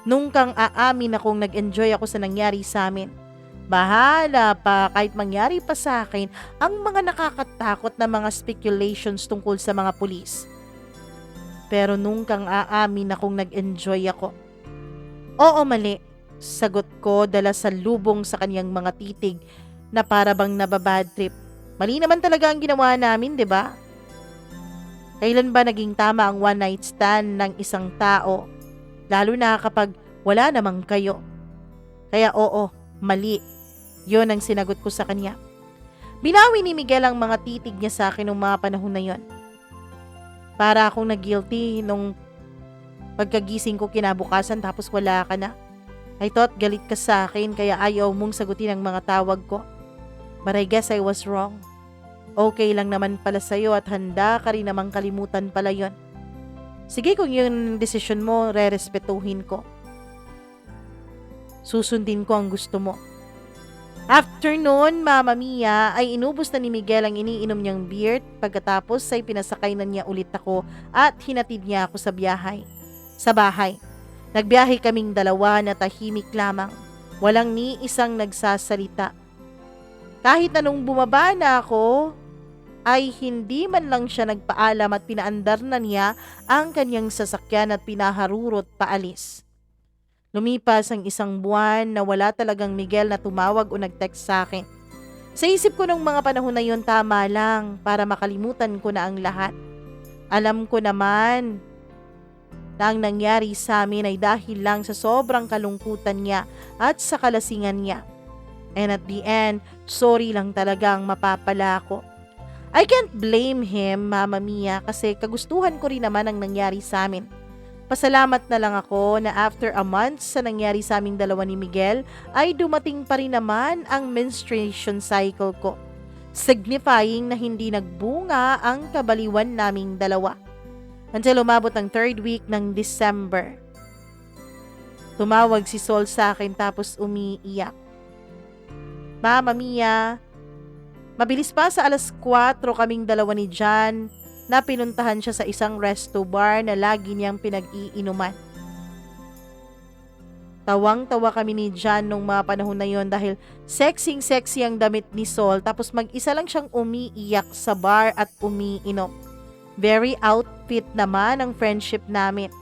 Nung kang aamin akong nag-enjoy ako sa nangyari sa amin. Bahala pa kahit mangyari pa sa akin ang mga nakakatakot na mga speculations tungkol sa mga pulis. Pero nung kang aamin akong nag-enjoy ako. Oo, mali. Sagot ko dala sa lubong sa kanyang mga titig na para bang nababad trip. Mali naman talaga ang ginawa namin, 'di ba? Kailan ba naging tama ang one night stand ng isang tao? Lalo na kapag wala namang kayo. Kaya oo, mali. 'Yon ang sinagot ko sa kanya. Binawi ni Miguel ang mga titig niya sa akin nung mga panahon na yon. Para akong nag-guilty nung pagkagising ko kinabukasan tapos wala ka na. I thought galit ka sa akin kaya ayaw mong sagutin ang mga tawag ko. But I guess I was wrong. Okay lang naman pala sa'yo at handa ka rin namang kalimutan pala yon. Sige, kung yung desisyon mo, rerespetuhin ko. Susundin ko ang gusto mo. After noon, Mama Mia, ay inubos na ni Miguel ang iniinom niyang beer. Pagkatapos ay pinasakay na niya ulit ako at hinatid niya ako sa bahay. Nagbiyahe kaming dalawa na tahimik lamang. Walang ni isang nagsasalita. Kahit anong bumaba na ako, ay hindi man lang siya nagpaalam at pinaandar na niya ang kanyang sasakyan at pinaharurot paalis. Lumipas ang isang buwan na wala talagang Miguel na tumawag o nag-text sa akin. Sa isip ko nung mga panahon na yun, tama lang para makalimutan ko na ang lahat. Alam ko naman na ang nangyari sa amin ay dahil lang sa sobrang kalungkutan niya at sa kalasingan niya. And at the end, sorry lang talagang mapapala ako. I can't blame him, Mama Mia, kasi kagustuhan ko rin naman ang nangyari sa amin. Pasalamat na lang ako na after a month sa nangyari sa aming dalawa ni Miguel ay dumating pa rin naman ang menstruation cycle ko, signifying na hindi nagbunga ang kabaliwan naming dalawa. Until umabot ang 3rd week ng December. Tumawag si Sol sa akin tapos umiiyak. Mama Mia, mabilis pa sa 4:00 kaming dalawa ni John na pinuntahan siya sa isang resto bar na lagi niyang pinag-iinuman. Tawang-tawa kami ni John nung mga panahon na yon dahil sexy ang damit ni Sol tapos mag-isa lang siyang umiiyak sa bar at umiinom. Very outfit naman ang friendship namin.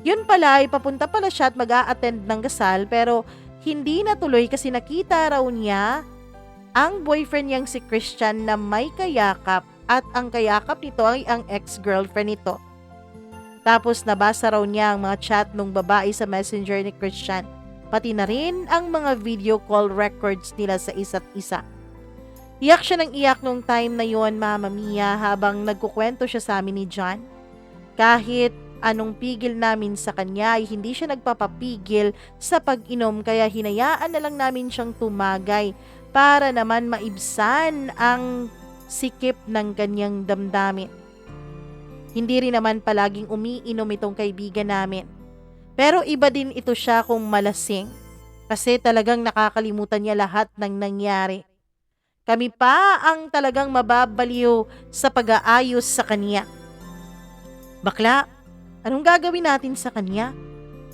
Yun pala ay papunta pala siya at mag-a-attend ng gasal pero hindi natuloy kasi nakita raw niya ang boyfriend niyang si Christian na may kayakap at ang kayakap nito ay ang ex-girlfriend nito. Tapos nabasa raw niya ang mga chat ng babae sa messenger ni Christian, pati na rin ang mga video call records nila sa isa't isa. Iyak siya ng iyak nung time na yon, Mama Mia, habang nagkukwento siya sa amin ni John. Kahit anong pigil namin sa kanya ay hindi siya nagpapapigil sa pag-inom kaya hinayaan na lang namin siyang tumagay para naman maibsan ang sikip ng kanyang damdamin. Hindi rin naman palaging umiinom itong kaibigan namin. Pero iba din ito siya kung malasing kasi talagang nakakalimutan niya lahat ng nangyari. Kami pa ang talagang mababaliw sa pag-aayos sa kanya. Bakla, anong gagawin natin sa kanya?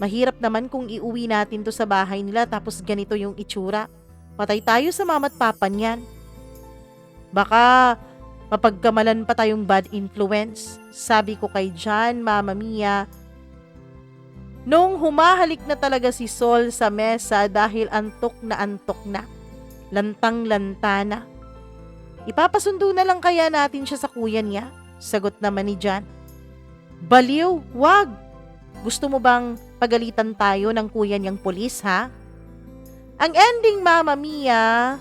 Mahirap naman kung iuwi natin to sa bahay nila tapos ganito yung itsura. Patay tayo sa mama't papa niyan. Baka mapagkamalan pa tayong bad influence, sabi ko kay John, Mama Mia. Nung humahalik na talaga si Sol sa mesa dahil antok na, lantang-lanta na. Ipapasundo na lang kaya natin siya sa kuya niya? Sagot naman ni John. Baliw, wag! Gusto mo bang pagalitan tayo ng kuya niyang pulis, ha? Ang ending, Mama Mia,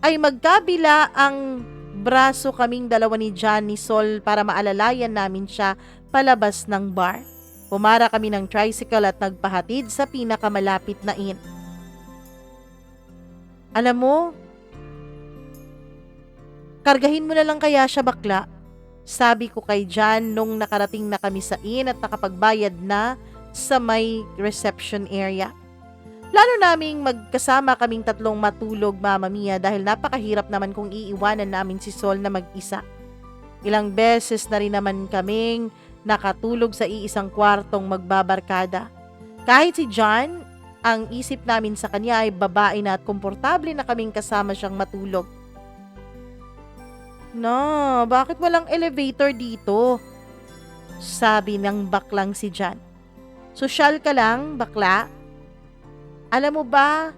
ay magkabila ang braso kaming dalawa ni John ni Sol para maalalayan namin siya palabas ng bar. Pumara kami ng tricycle at nagpahatid sa pinakamalapit na inn. Alam mo, kargahin mo na lang kaya siya, bakla, sabi ko kay John nung nakarating na kami sa inn at nakapagbayad na sa may reception area. Plano naming magkasama kaming tatlong matulog, Mama Mia, dahil napakahirap naman kung iiwanan namin si Sol na mag-isa. Ilang beses na rin naman kaming nakatulog sa iisang kwartong magbabarkada. Kahit si John, ang isip namin sa kanya ay babae na at komportable na kaming kasama siyang matulog. No, bakit walang elevator dito? Sabi ng baklang si John. Sosyal ka lang, bakla? Alam mo ba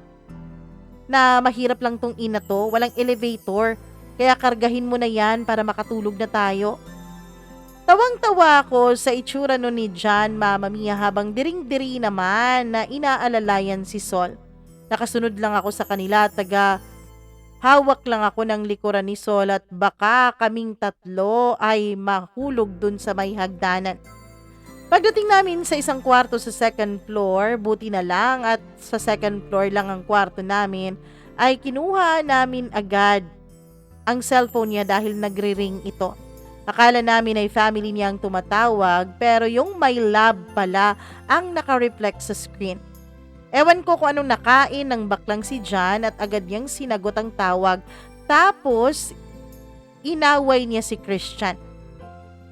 na mahirap lang tong ina to, walang elevator, kaya kargahin mo na yan para makatulog na tayo. Tawang-tawa ako sa itsura nun ni John, Mama Mia, habang diring-diri naman na inaalalayan si Sol. Nakasunod lang ako sa kanila, Hawak lang ako ng likuran ni Sol at baka kaming tatlo ay mahulog dun sa may hagdanan. Pagdating namin sa isang kwarto sa second floor, buti na lang at sa second floor lang ang kwarto namin, ay kinuha namin agad ang cellphone niya dahil nagre-ring ito. Akala namin ay family niya ang tumatawag pero yung my love pala ang naka-reflect sa screen. Ewan ko kung anong nakain ng baklang si John at agad niyang sinagot ang tawag tapos inaway niya si Christian.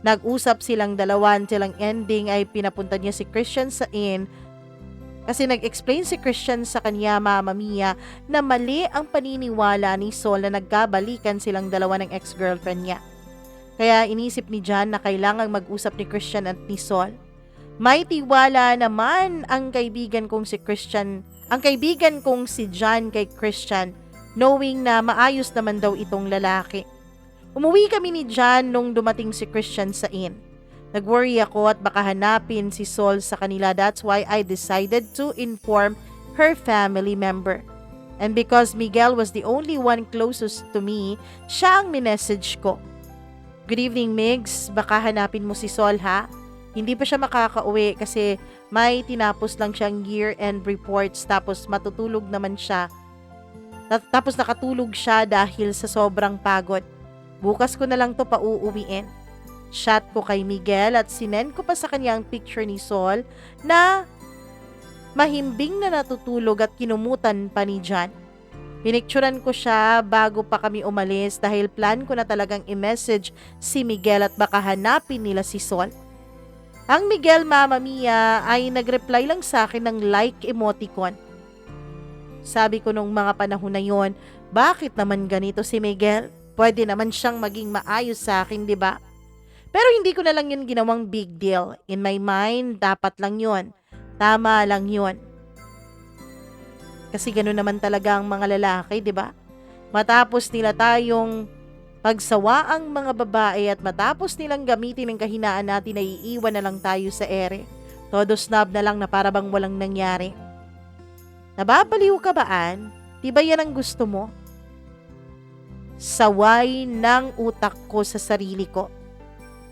Nag-usap silang dalawa until ang ending ay pinapunta niya si Christian sa inn kasi nag-explain si Christian sa kanya, Mama Mia, na mali ang paniniwala ni Sol na nagkabalikan silang dalawa ng ex-girlfriend niya. Kaya inisip ni John na kailangang mag-usap ni Christian at ni Sol. May tiwala naman ang kaibigan kong si John kay Christian, knowing na maayos naman daw itong lalaki. Umuwi kami ni John nung dumating si Christian sa inn. Nag-worry ako at baka hanapin si Sol sa kanila. That's why I decided to inform her family member. And because Miguel was the only one closest to me, siya ang minessage ko. Good evening, Migs. Baka hanapin mo si Sol, ha? Hindi pa siya makakauwi kasi may tinapos lang siyang year-end reports tapos matutulog naman siya. Tapos nakatulog siya dahil sa sobrang pagod. Bukas ko na lang to pauuwiin. Chat ko kay Miguel at sinend ko pa sa kanya ang picture ni Sol na mahimbing na natutulog at kinumutan pa ni John. Pinicturan ko siya bago pa kami umalis dahil plan ko na talagang i-message si Miguel at baka hanapin nila si Sol. Ang Miguel, Mama Mia, ay nag-reply lang sa akin ng like emoticon. Sabi ko nung mga panahon na yon, bakit naman ganito si Miguel? Pwede naman siyang maging maayos sa akin, di ba? Pero hindi ko na lang yun ginawang big deal. In my mind, dapat lang yun. Tama lang yun. Kasi gano'n naman talaga ang mga lalaki, di ba? Matapos nila tayong pagsawa ang mga babae at matapos nilang gamitin ang kahinaan natin ay iiwan na lang tayo sa ere. Todo snob na lang na para bang walang nangyari. Nababaliw ka ba, Ann? Di ba yan ang gusto mo? Saway ng utak ko sa sarili ko.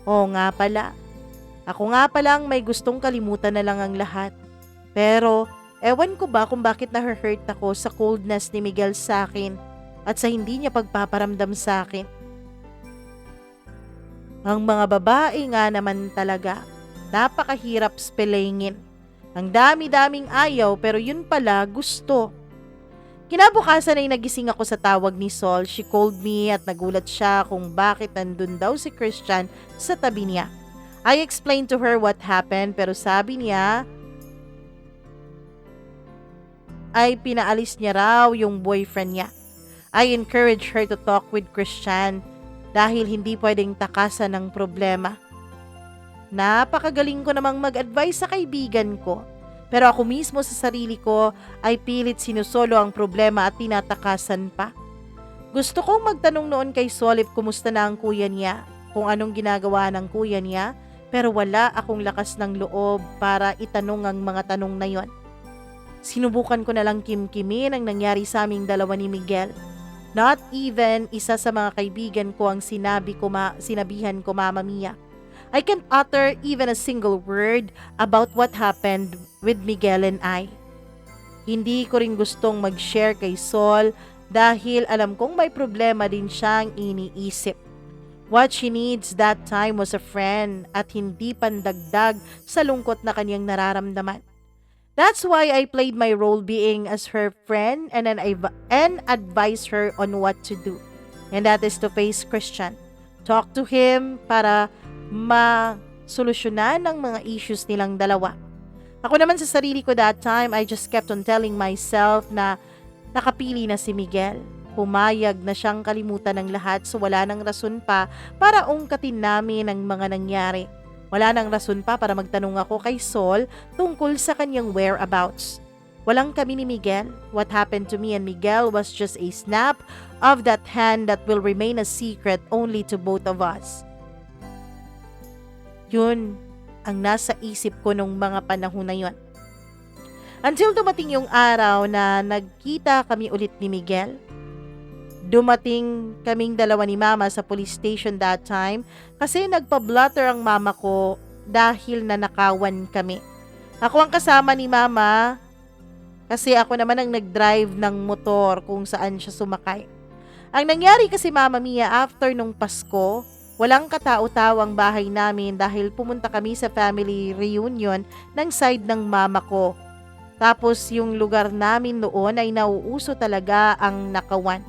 Oo nga pala. Ako nga pala ang may gustong kalimutan na lang ang lahat. Pero, ewan ko ba kung bakit na-hurt ako sa coldness ni Miguel sa akin at sa hindi niya pagpaparamdam sa akin. Ang mga babae nga naman talaga, napakahirap spellingin. Ang dami-daming ayaw pero yun pala gusto. Kinabukasan ay nagising ako sa tawag ni Sol. She called me at nagulat siya kung bakit nandun daw si Christian sa tabi niya. I explained to her what happened pero sabi niya ay pinaalis niya raw yung boyfriend niya. I encouraged her to talk with Christian dahil hindi pwedeng takasan ng problema. Napakagaling ko namang mag-advise sa kaibigan ko. Pero ako mismo sa sarili ko ay pilit sinusolo ang problema at tinatakasan pa. Gusto kong magtanong noon kay Sol if kumusta na ang kuya niya, kung anong ginagawa ng kuya niya, pero wala akong lakas ng loob para itanong ang mga tanong na yon. Sinubukan ko na lang kimkimin ang nangyari sa aming dalawa ni Miguel. Not even isa sa mga kaibigan ko ang sinabihan ko, Mama Mia. I can't utter even a single word about what happened with Miguel and I. Hindi ko rin gustong mag-share kay Sol dahil alam kong may problema din siyang iniisip. What she needs that time was a friend at hindi pandagdag sa lungkot na kanyang nararamdaman. That's why I played my role being as her friend and advise her on what to do. And that is to face Christian. Talk to him para masolusyonan ang mga issues nilang dalawa. Ako naman sa sarili ko that time, I just kept on telling myself na nakapili na si Miguel. Pumayag na siyang kalimutan ng lahat so wala nang rason pa para ungkatin namin ang mga nangyari. Wala nang rason pa para magtanong ako kay Sol tungkol sa kanyang whereabouts. Walang kami ni Miguel. What happened to me and Miguel was just a snap of that hand that will remain a secret only to both of us. Yun ang nasa isip ko nung mga panahon na yun. Until dumating yung araw na nagkita kami ulit ni Miguel. Dumating kaming dalawa ni mama sa police station that time kasi nagpa-blotter ang mama ko dahil nanakawan kami. Ako ang kasama ni mama kasi ako naman ang nag-drive ng motor kung saan siya sumakay. Ang nangyari kasi Mama Mia, after nung Pasko, walang katao-tao ang bahay namin dahil pumunta kami sa family reunion ng side ng mama ko. Tapos yung lugar namin noon ay nauuso talaga ang nakawan.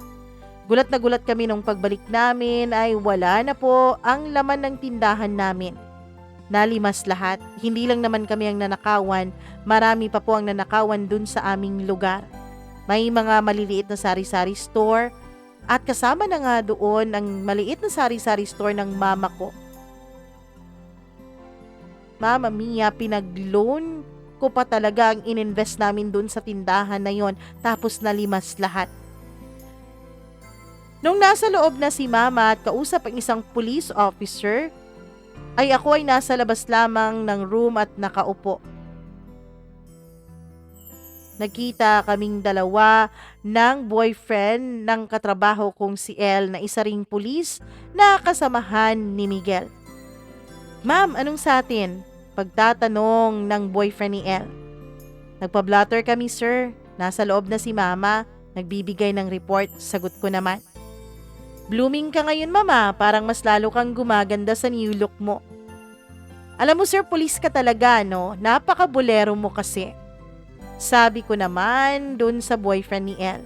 Gulat na gulat kami nung pagbalik namin ay wala na po ang laman ng tindahan namin. Nalimas lahat. Hindi lang naman kami ang nanakawan, marami pa po ang nanakawan dun sa aming lugar. May mga maliliit na sari-sari store at kasama na nga doon ang maliit na sari-sari store ng mama ko. Mama Mia, pinag-loan ko pa talaga ang ininvest namin dun sa tindahan na yon, tapos nalimas lahat. Nung nasa loob na si mama at kausap ang isang police officer, ay ako ay nasa labas lamang ng room at nakaupo. Nagkita kaming dalawa ng boyfriend ng katrabaho kong si El na isa ring pulis na kasamahan ni Miguel. Ma'am, anong sa atin? Pagtatanong ng boyfriend ni El. Nagpa-blotter kami sir. Nasa loob na si mama. Nagbibigay ng report. Sagot ko naman. Blooming ka ngayon mama. Parang mas lalo kang gumaganda sa new look mo. Alam mo sir, pulis ka talaga no? Napaka-bolero mo kasi. Sabi ko naman dun sa boyfriend ni El.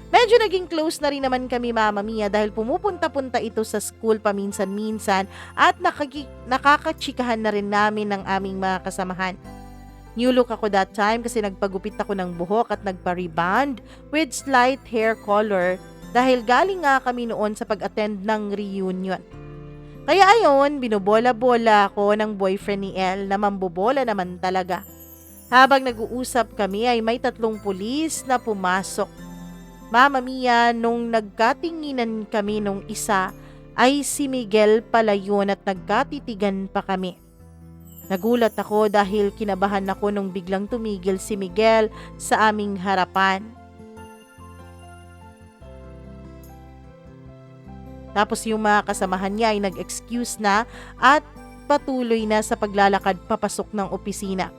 Medyo naging close na rin naman kami Mama Mia dahil pumupunta-punta ito sa school paminsan-minsan at nakakatsikahan na rin namin ng aming mga kasamahan. New look ako that time kasi nagpagupit ako ng buhok at nagpa-rebond with slight hair color dahil galing nga kami noon sa pag-attend ng reunion. Kaya ayon, binobola-bola ako ng boyfriend ni El na mambobola naman talaga. Habang nag-uusap kami ay may 3 pulis na pumasok. Mama Mia, nung nagkatinginan kami nung isa ay si Miguel pala yun at nagkatitigan pa kami. Nagulat ako dahil kinabahan ako nung biglang tumigil si Miguel sa aming harapan. Tapos yung mga kasamahan niya ay nag-excuse na at patuloy na sa paglalakad papasok ng opisina.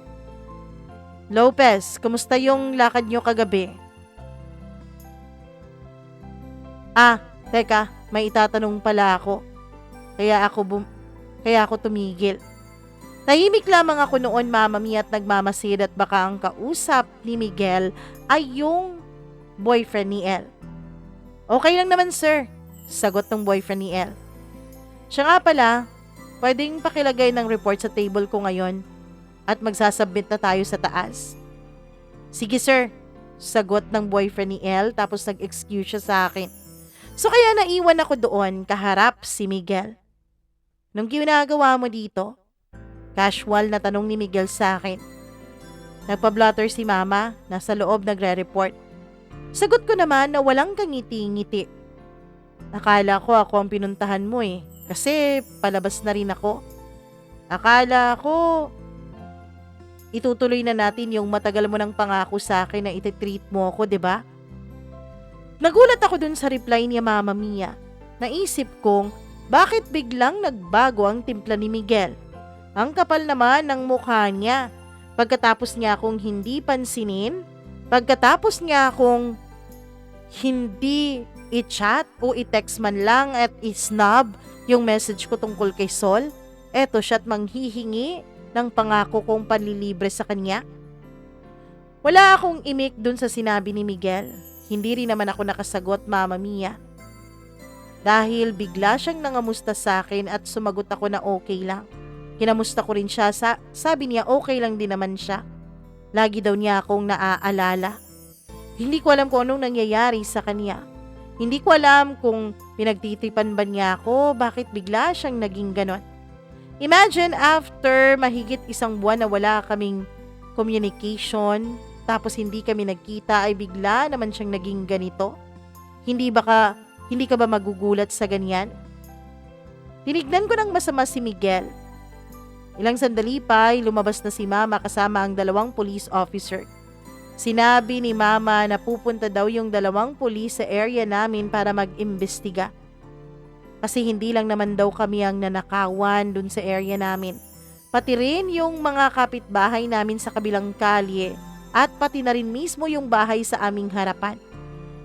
Lopez, kumusta yung lakad nyo kagabi? Teka, may itatanong pala ako. Kaya ako tumigil. Tahimik lamang ako noon Mama Mia at nagmamasid at baka ang kausap ni Miguel ay yung boyfriend ni El. Okay lang naman sir, sagot ng boyfriend ni El. Siya nga pala, pwedeng pakilagay ng report sa table ko ngayon at magsasubmit na tayo sa taas. Sige sir, sagot ng boyfriend ni El tapos nag-excuse siya sa akin. So kaya naiwan ako doon kaharap si Miguel. Nung ginagawa mo dito? Casual na tanong ni Miguel sa akin. Nagpa-blotter si mama, nasa loob nagre-report. Sagot ko naman na walang kangiti-ngiti. Akala ko ako ang pinuntahan mo kasi palabas na rin ako. Akala ko itutuloy na natin yung matagal mo nang pangako sa akin na iti-treat mo ako, 'di ba? Nagulat ako dun sa reply ni Mama Mia. Naisip kong bakit biglang nagbago ang timpla ni Miguel. Ang kapal naman ng mukha niya. Pagkatapos niya akong hindi pansinin, pagkatapos niya akong hindi i-chat o i-text man lang at i-snub yung message ko tungkol kay Sol, eto siya't manghihingi ng pangako kong panlilibre sa kanya. Wala akong imik dun sa sinabi ni Miguel. Hindi rin naman ako nakasagot Mama Mia. Dahil bigla siyang nangamusta sa akin at sumagot ako na okay lang. Kinamusta ko rin siya, sabi niya okay lang din naman siya. Lagi daw niya akong naaalala. Hindi ko alam kung anong nangyayari sa kanya. Hindi ko alam kung pinagtitipan ba niya ako, bakit bigla siyang naging ganon. Imagine after mahigit 1 buwan na wala kaming communication, tapos hindi kami nagkita ay bigla naman siyang naging ganito. Hindi ka ba magugulat sa ganyan? Tinignan ko ng masama si Miguel. Ilang sandali pa ay lumabas na si Mama kasama ang 2 police officer. Sinabi ni Mama na pupunta daw yung 2 pulis sa area namin para mag-imbestiga. Kasi hindi lang naman daw kami ang nanakawan dun sa area namin. Pati rin yung mga kapitbahay namin sa kabilang kalye at pati na rin mismo yung bahay sa aming harapan.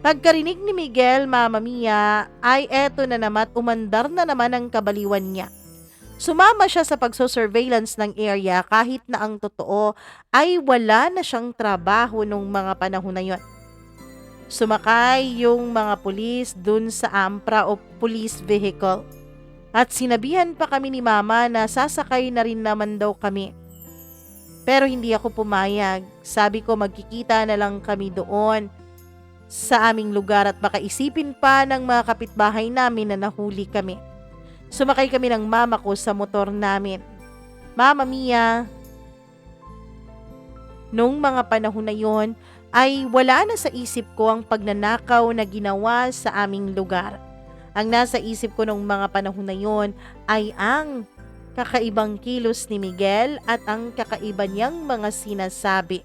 Pagkarinig ni Miguel, Mama Mia, ay eto na naman at umandar na naman ang kabaliwan niya. Sumama siya sa pagso-surveillance ng area kahit na ang totoo ay wala na siyang trabaho nung mga panahon na yon. Sumakay yung mga pulis dun sa AMPRA o police vehicle at sinabihan pa kami ni Mama na sasakay na rin naman daw kami. Pero hindi ako pumayag. Sabi ko magkikita na lang kami doon sa aming lugar at baka isipin pa ng mga kapitbahay namin na nahuli kami. Sumakay kami ng mama ko sa motor namin. Mama Mia, nung mga panahon na yon ay wala na sa isip ko ang pagnanakaw na ginawa sa aming lugar. Ang nasa isip ko nung mga panahon na yon ay ang kakaibang kilos ni Miguel at ang kakaiba niyang mga sinasabi.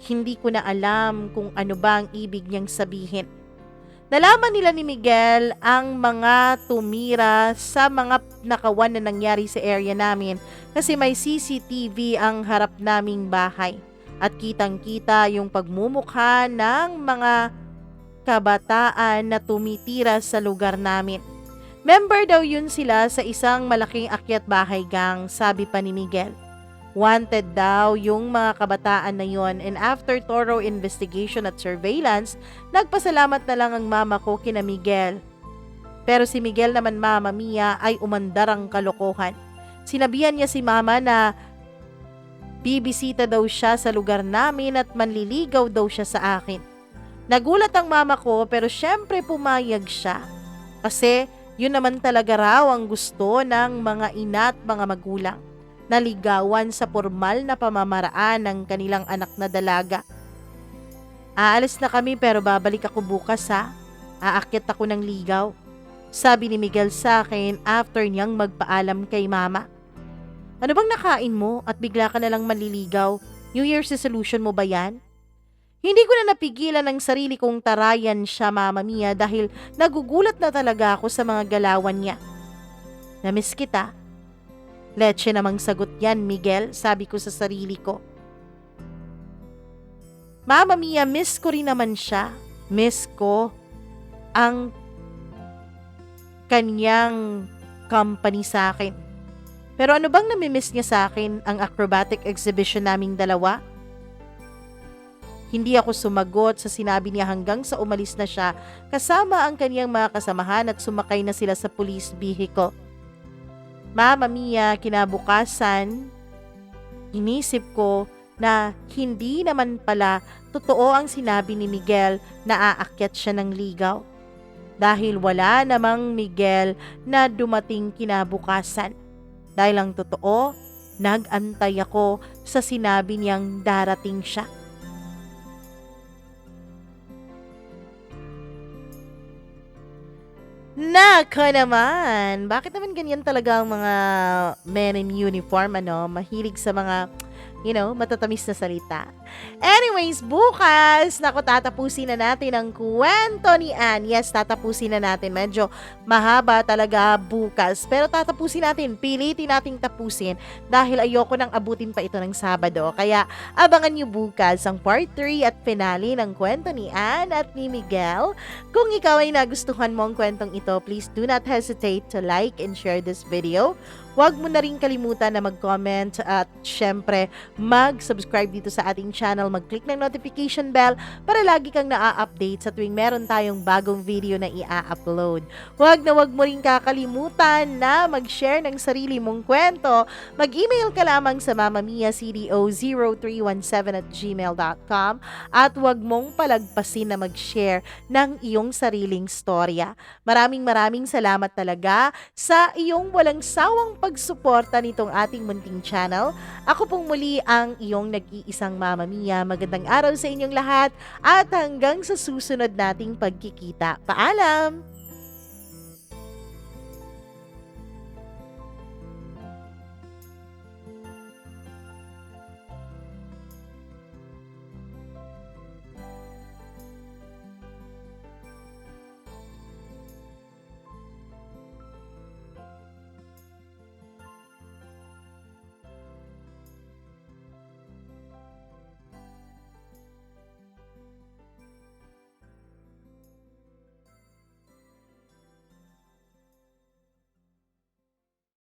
Hindi ko na alam kung ano ba ang ibig niyang sabihin. Nalaman nila ni Miguel ang mga tumira sa mga nakawan na nangyari sa area namin kasi may CCTV ang harap naming bahay at kitang-kita yung pagmumukha ng mga kabataan na tumitira sa lugar namin. Member daw yun sila sa isang malaking akyat bahay gang, sabi pa ni Miguel. Wanted daw yung mga kabataan na yon, and after thorough investigation at surveillance, nagpasalamat na lang ang mama ko kina Miguel. Pero si Miguel naman, Mama Mia, ay umandar ang kalokohan. Sinabihan niya si Mama na bibisita daw siya sa lugar namin at manliligaw daw siya sa akin. Nagulat ang mama ko pero syempre pumayag siya. Kasi yun naman talaga raw ang gusto ng mga ina at mga magulang. Naligawan sa formal na pamamaraan ng kanilang anak na dalaga. Aalis na kami pero babalik ako bukas ha. Aakyat ako ng ligaw. Sabi ni Miguel sa akin after niyang magpaalam kay Mama. Ano bang nakain mo at bigla ka na lang manliligaw? New Year's resolution mo ba yan? Hindi ko na napigilan ang sarili kong tarayan siya, Mama Mia, dahil nagugulat na talaga ako sa mga galawan niya. Namiss kita. Leche namang sagot yan, Miguel, sabi ko sa sarili ko. Mama Mia, miss ko rin naman siya. Miss ko ang kanyang company sa akin. Pero ano bang namimiss niya sa akin? Ang acrobatic exhibition naming dalawa? Hindi ako sumagot sa sinabi niya hanggang sa umalis na siya kasama ang kanyang mga kasamahan at sumakay na sila sa police vehicle. Mama Mia, kinabukasan, inisip ko na hindi naman pala totoo ang sinabi ni Miguel na aakyat siya ng ligaw. Dahil wala namang Miguel na dumating kinabukasan. Dahil ang totoo, nag-antay ako sa sinabi niyang darating siya. Nako naman! Bakit naman ganyan talaga ang mga men in uniform, ano? Mahilig sa mga, matatamis na salita. Anyways, bukas, tatapusin na natin ang kwento ni Ann. Yes, tatapusin na natin. Medyo mahaba talaga bukas. Pero tatapusin natin. Pilitin nating tapusin dahil ayoko nang abutin pa ito ng Sabado. Kaya abangan nyo bukas ang part 3 at finale ng kwento ni Ann at ni Miguel. Kung ikaw ay nagustuhan mo ang kwentong ito, please do not hesitate to like and share this video. Huwag mo na rin kalimutan na mag-comment at syempre mag-subscribe dito sa ating channel, mag-click ng notification bell para lagi kang naa-update sa tuwing meron tayong bagong video na i-upload. Huwag mo rin kakalimutan na mag-share ng sarili mong kwento. Mag-email ka lamang sa mamamia.cdo0317@gmail.com at huwag mong palagpasin na mag-share ng iyong sariling storya. Maraming salamat talaga sa iyong walang sawang pagsuporta nitong ating munting channel. Ako pong muli ang iyong nag-iisang Mama Mia. Magandang araw sa inyong lahat at hanggang sa susunod nating pagkikita. Paalam!